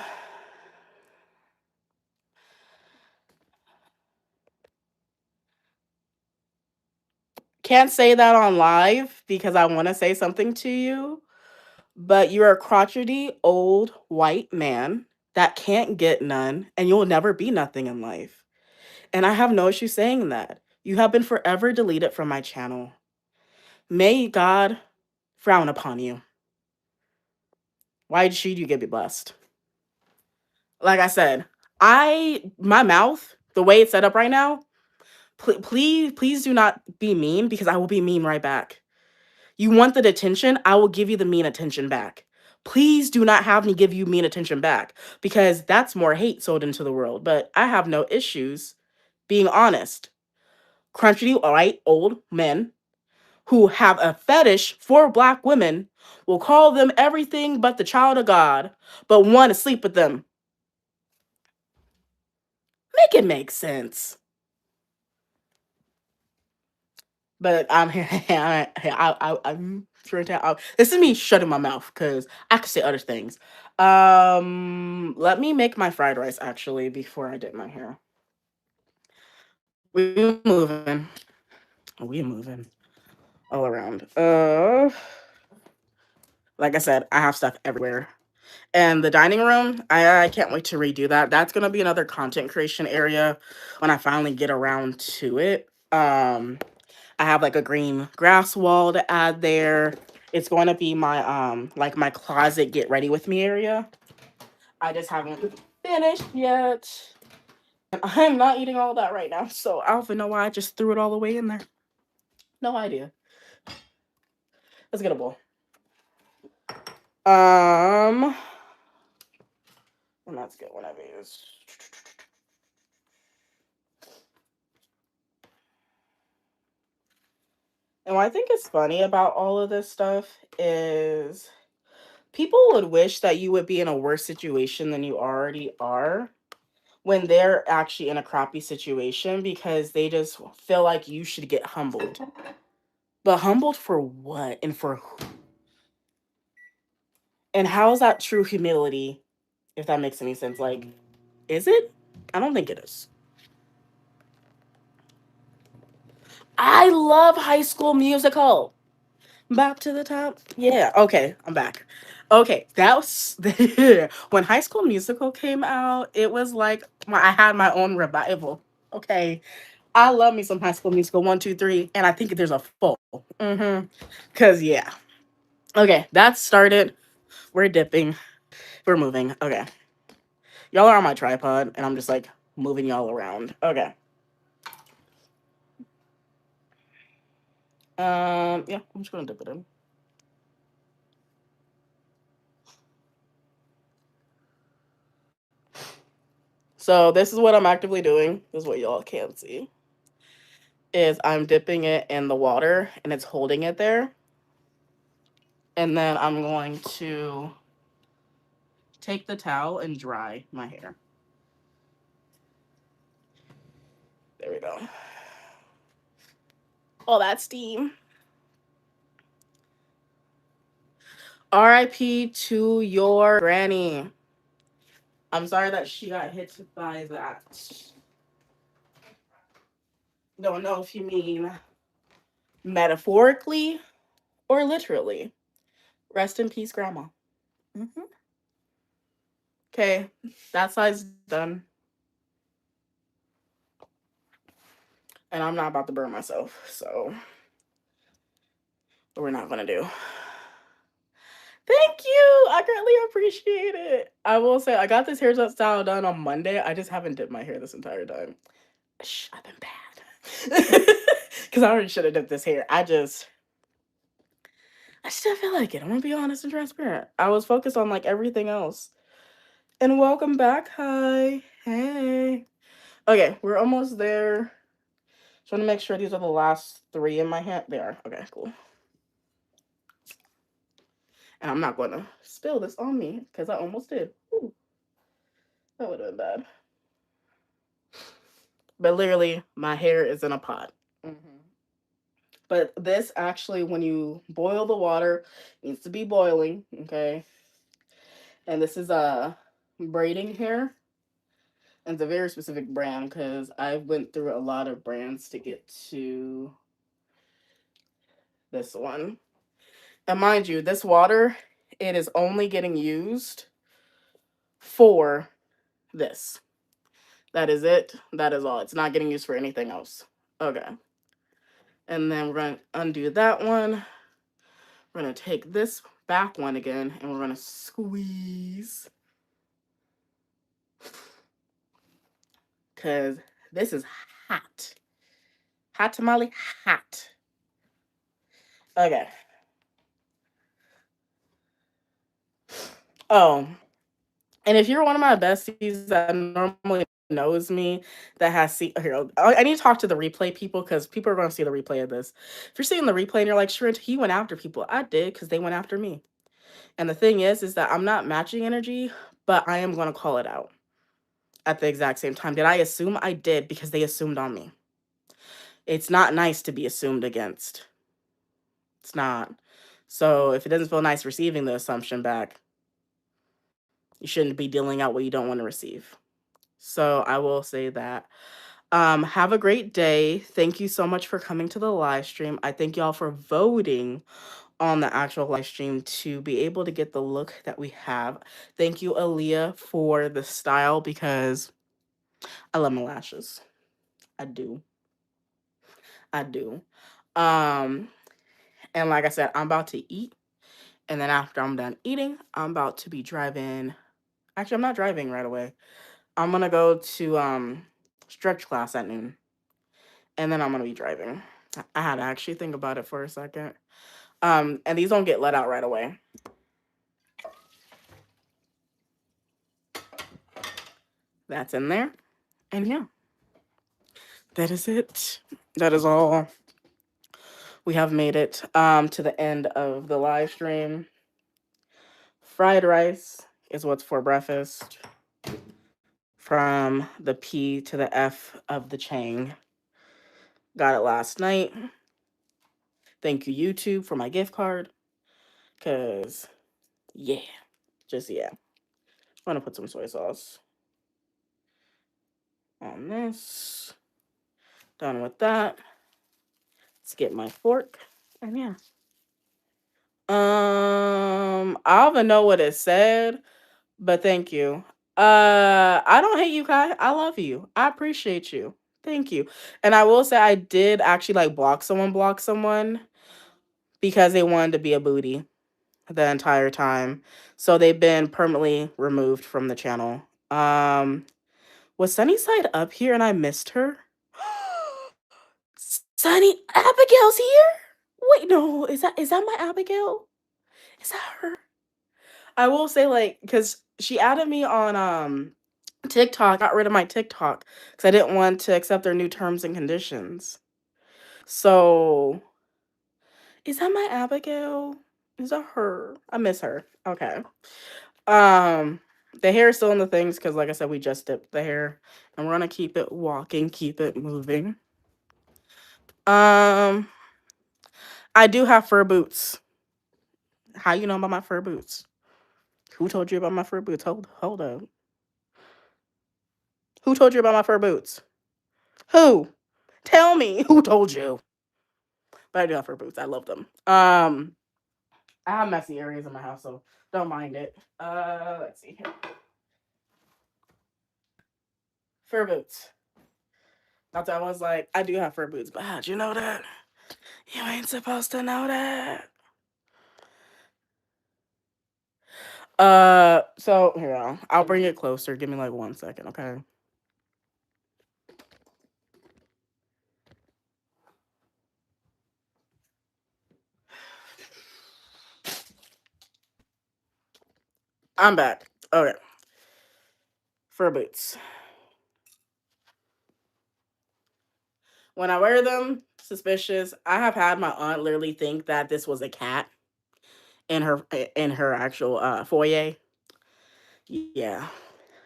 Speaker 1: can't say that on live because I want to say something to you. But you're a crotchety old white man that can't get none, and you'll never be nothing in life. And I have no issue saying that. You have been forever deleted from my channel. May God frown upon you. Why should you get me blessed? Like I said, my mouth, the way it's set up right now, please do not be mean because I will be mean right back. You want the attention, I will give you the mean attention back. Please do not have me give you mean attention back because that's more hate sold into the world. But I have no issues being honest. Crunchy, white, old men who have a fetish for black women will call them everything but the child of God, but want to sleep with them. Make it make sense. But I'm I'm sure this is me shutting my mouth because I could say other things. Let me make my fried rice actually before I dip my hair. We moving. We moving all around. Like I said, I have stuff everywhere. And the dining room, I can't wait to redo that. That's gonna be another content creation area when I finally get around to it. I have like a green grass wall to add there. It's going to be my like my closet get ready with me area. I just haven't finished yet. And I'm not eating all that right now, so I don't even know why I just threw it all the way in there. No idea. Let's get a bowl. And let's get one of these. And what I think is funny about all of this stuff is people would wish that you would be in a worse situation than you already are when they're actually in a crappy situation because they just feel like you should get humbled. But humbled for what and for who? And how is that true humility, if that makes any sense? Like, Is it? I don't think it is. I love High School Musical. Back to the top. Yeah. Okay, I'm back. Okay, that was when High School Musical came out. It was like I had my own revival. Okay, I love me some High School Musical 1, 2, 3, and I think there's a full. Cause yeah. Okay, that started. We're dipping. We're moving. Okay, y'all are on my tripod, and I'm just like moving y'all around. Okay. Yeah, I'm just gonna dip it in. So this is what I'm actively doing. This is what y'all can't see. Is I'm dipping it in the water and it's holding it there. And then I'm going to take the towel and dry my hair. There we go. All that steam. RIP to your granny. I'm sorry that she got hit by that. Don't know if you mean metaphorically or literally. Rest in peace, Grandma. Mm-hmm. Okay, that side's done. And I'm not about to burn myself, so we're not gonna do. Thank you. I greatly appreciate it. I will say I got this hairstyle done on Monday. I just haven't dipped my hair this entire time. Shh, I've been bad. Cause I already should have dipped this hair. I still feel like it. I'm gonna be honest and transparent. I was focused on like everything else. And welcome back. Hi. Hey. Okay, we're almost there. Just want to make sure these are the last 3 in my hand. They are. Okay, cool. And I'm not gonna spill this on me because I almost did. Ooh, that would have been bad. But literally, my hair is in a pot. Mm-hmm. But this actually, when you boil the water, needs to be boiling. Okay, and this is a braiding hair, and it's a very specific brand because I went through a lot of brands to get to this one. And mind you, this water, it is only getting used for this. That is it. That is all. It's not getting used for anything else. Okay. And then we're going to undo that one. We're going to take this back one again and we're going to squeeze. Because this is hot. Hot tamale, hot. Okay. Oh, and if you're one of my besties that normally knows me, that has seen here, I need to talk to the replay people because people are going to see the replay of this. If you're seeing the replay and you're like, sure, he went after people, I did because they went after me. And the thing is that I'm not matching energy, but I am going to call it out at the exact same time. Did I assume? I did because they assumed on me. It's not nice to be assumed against. It's not. So if it doesn't feel nice receiving the assumption back, you shouldn't be dealing out what you don't want to receive. So I will say that. Have a great day. Thank you so much for coming to the live stream. I thank y'all for voting on the actual live stream to be able to get the look that we have. Thank you, Aaliyah, for the style because I love my lashes. I do. I do. Um, and like I said, I'm about to eat. And then after I'm done eating, I'm about to be driving. Actually, I'm not driving right away. I'm gonna go to stretch class at noon. And then I'm gonna be driving. I had to actually think about it for a second. And these don't get let out right away. That's in there. And yeah, that is it. That is all. We have made it to the end of the live stream. Fried rice is what's for breakfast. From the P to the F of the Chang. Got it last night. Thank you, YouTube, for my gift card. Because, yeah. Just, yeah. I'm going to put some soy sauce. on this. Done with that. Let's get my fork. And yeah. I don't even know what it said, but thank you. I don't hate you, Kai. I love you. I appreciate you. Thank you. And I will say I did actually like block someone because they wanted to be a booty the entire time. So they've been permanently removed from the channel. Was Sunnyside up here and I missed her? Sunny Abigail's here? Wait, no, is that my Abigail? Is that her? I will say like because she added me on TikTok, got rid of my TikTok because I didn't want to accept their new terms and conditions. So is that my Abigail? Is that her? I miss her. Okay. Um, the hair is still in the things because, like I said, we just dipped the hair, and we're gonna keep it walking, keep it moving. Um, I do have fur boots. How you know about my fur boots? Who told you about my fur boots? Hold up. Who told you about my fur boots? Who? Tell me who told you. But I do have fur boots. I love them. I have messy areas in my house, so don't mind it. Let's see here. Fur boots. That's why I was like, I do have fur boots, but how'd you know that? You ain't supposed to know that. So here I'll bring it closer. Give me like 1 second, okay? I'm back. Okay. Fur boots. When I wear them, suspicious. I have had my aunt literally think that this was a cat in her actual foyer. Yeah.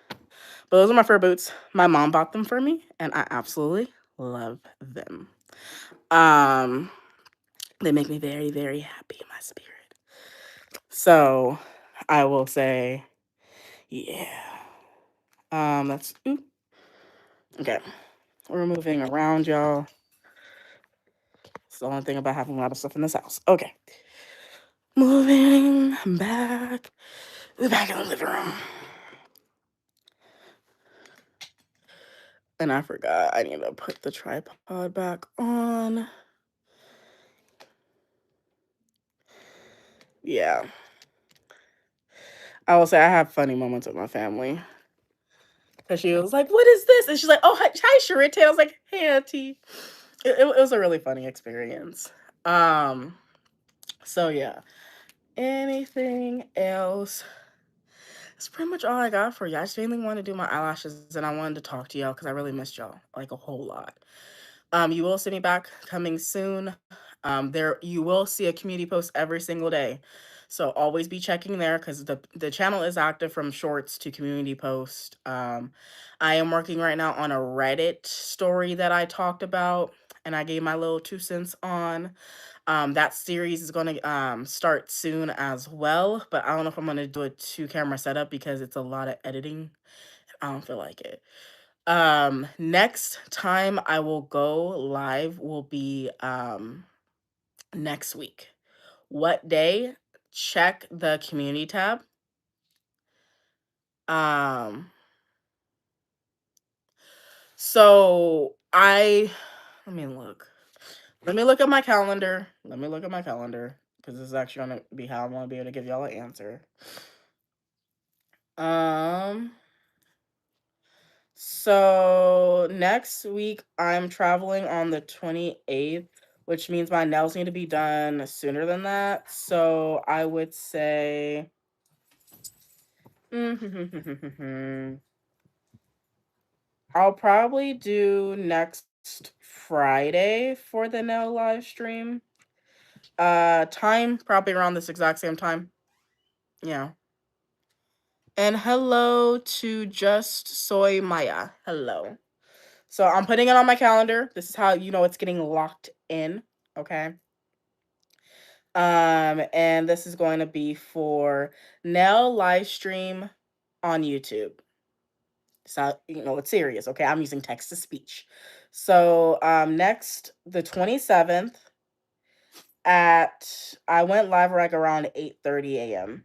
Speaker 1: But those are my fur boots. My mom bought them for me, and I absolutely love them. Um, they make me very, very happy in my spirit. So I will say, yeah. That's okay. We're moving around, y'all. It's the only thing about having a lot of stuff in this house. Okay. Moving back. Back in the living room. And I forgot I need to put the tripod back on. Yeah. I will say I have funny moments with my family. Cause she was like, "What is this?" And she's like, "Oh, hi, Sharita." I was like, "Hey, Auntie." It was a really funny experience. Um, so yeah. Anything else? That's pretty much all I got for you. I just mainly wanted to do my eyelashes and I wanted to talk to y'all because I really missed y'all like a whole lot. You will see me back coming soon. There you will see a community post every single day. So always be checking there because the channel is active from shorts to community post. I am working right now on a Reddit story that I talked about and I gave my little 2 cents on. That series is going to start soon as well, but I don't know if I'm going to do a 2 camera setup because it's a lot of editing. I don't feel like it. Next time I will go live will be next week. What day? Check the community tab. Um so I let me look. Let me look at my calendar. Let me look at my calendar because this is actually gonna be how I'm gonna be able to give y'all an answer. Um So next week I'm traveling on the 28th, which means my nails need to be done sooner than that. So I would say I'll probably do next Friday for the nail live stream. Time probably around this exact same time. Yeah. And hello to Just Soy Maya. Hello. So I'm putting it on my calendar. This is how you know it's getting locked in. Okay. And this is going to be for Nell live stream on YouTube. So, it's serious, okay? I'm using text to speech. So, next, the 27th I went live like around 8:30 a.m.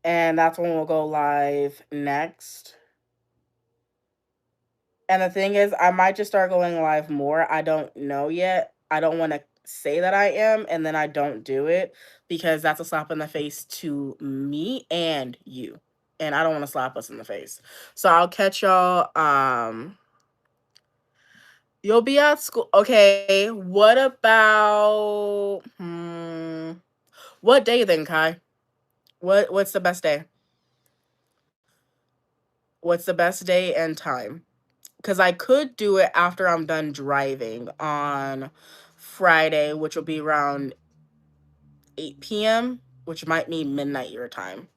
Speaker 1: And that's when we'll go live next. And the thing is, I might just start going live more. I don't know yet. I don't want to say that I am and then I don't do it because that's a slap in the face to me and you. And I don't want to slap us in the face. So I'll catch y'all. You'll be at school. Okay. What about what day then, Kai? What's the best day? What's the best day and time? Because I could do it after I'm done driving on Friday, which will be around 8 p.m., which might mean midnight your time.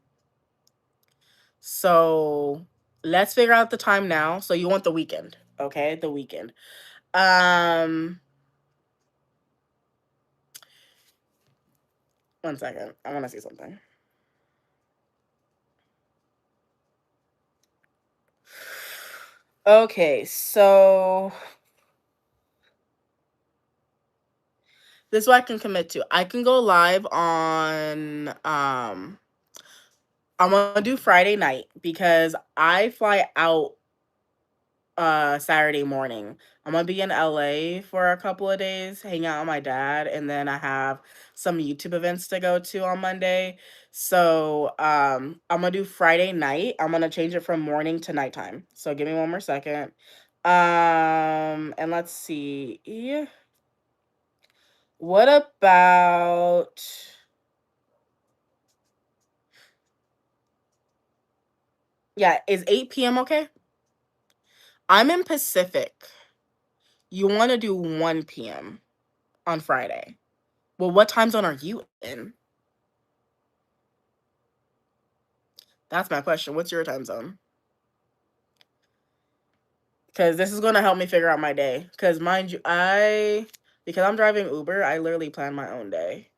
Speaker 1: So let's figure out the time now. So you want the weekend, okay? The weekend. One second. I want to see something. Okay, so this is what I can commit to. I can go live on I'm gonna do Friday night because I fly out Saturday morning. I'm gonna be in LA for a couple of days, hang out with my dad, and then I have some YouTube events to go to on Monday. So I'm gonna do Friday night. I'm gonna change it from morning to nighttime. So give me one more second. And let's see. What about yeah, is 8 p.m. okay? I'm in Pacific. You want to do 1 p.m. on Friday. Well, what time zone are you in? That's my question. What's your time zone? Because this is going to help me figure out my day. Because mind you, because I'm driving Uber, I literally plan my own day.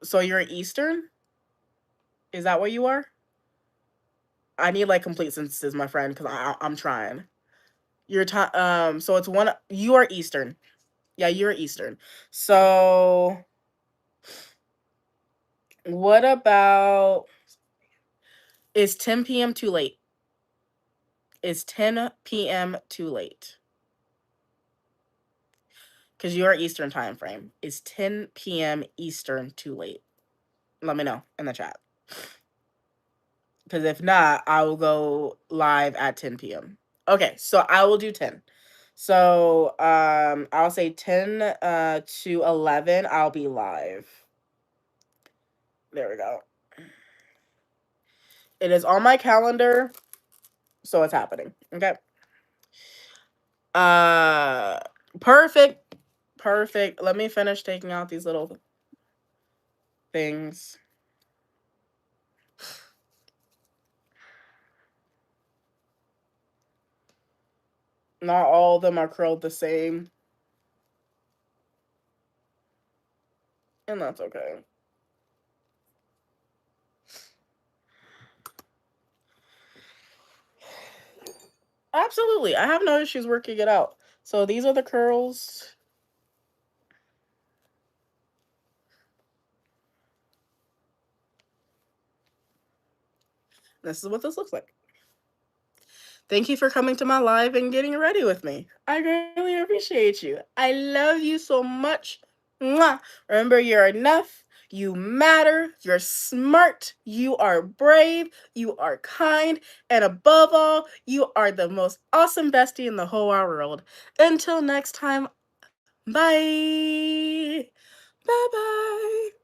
Speaker 1: So you're Eastern? Is that what you are? I need like complete sentences, my friend, because I'm trying. Your time, so it's one. You are Eastern. Yeah, you're Eastern. So what about is 10 p.m. too late? Is 10 p.m. too late? Because you're Eastern time frame. Is 10 p.m. Eastern too late? Let me know in the chat. Because if not, I will go live at 10 p.m. Okay, so I will do 10. So I'll say 10 to 11, I'll be live. There we go. It is on my calendar, so it's happening. Okay. Perfect. Perfect. Let me finish taking out these little things. Not all of them are curled the same. And that's okay. Absolutely. I have no issues working it out. So these are the curls. This is what this looks like. Thank you for coming to my live and getting ready with me. I greatly appreciate you. I love you so much. Mwah. Remember, you're enough. You matter. You're smart. You are brave. You are kind. And above all, you are the most awesome bestie in the whole wide world. Until next time, bye. Bye bye.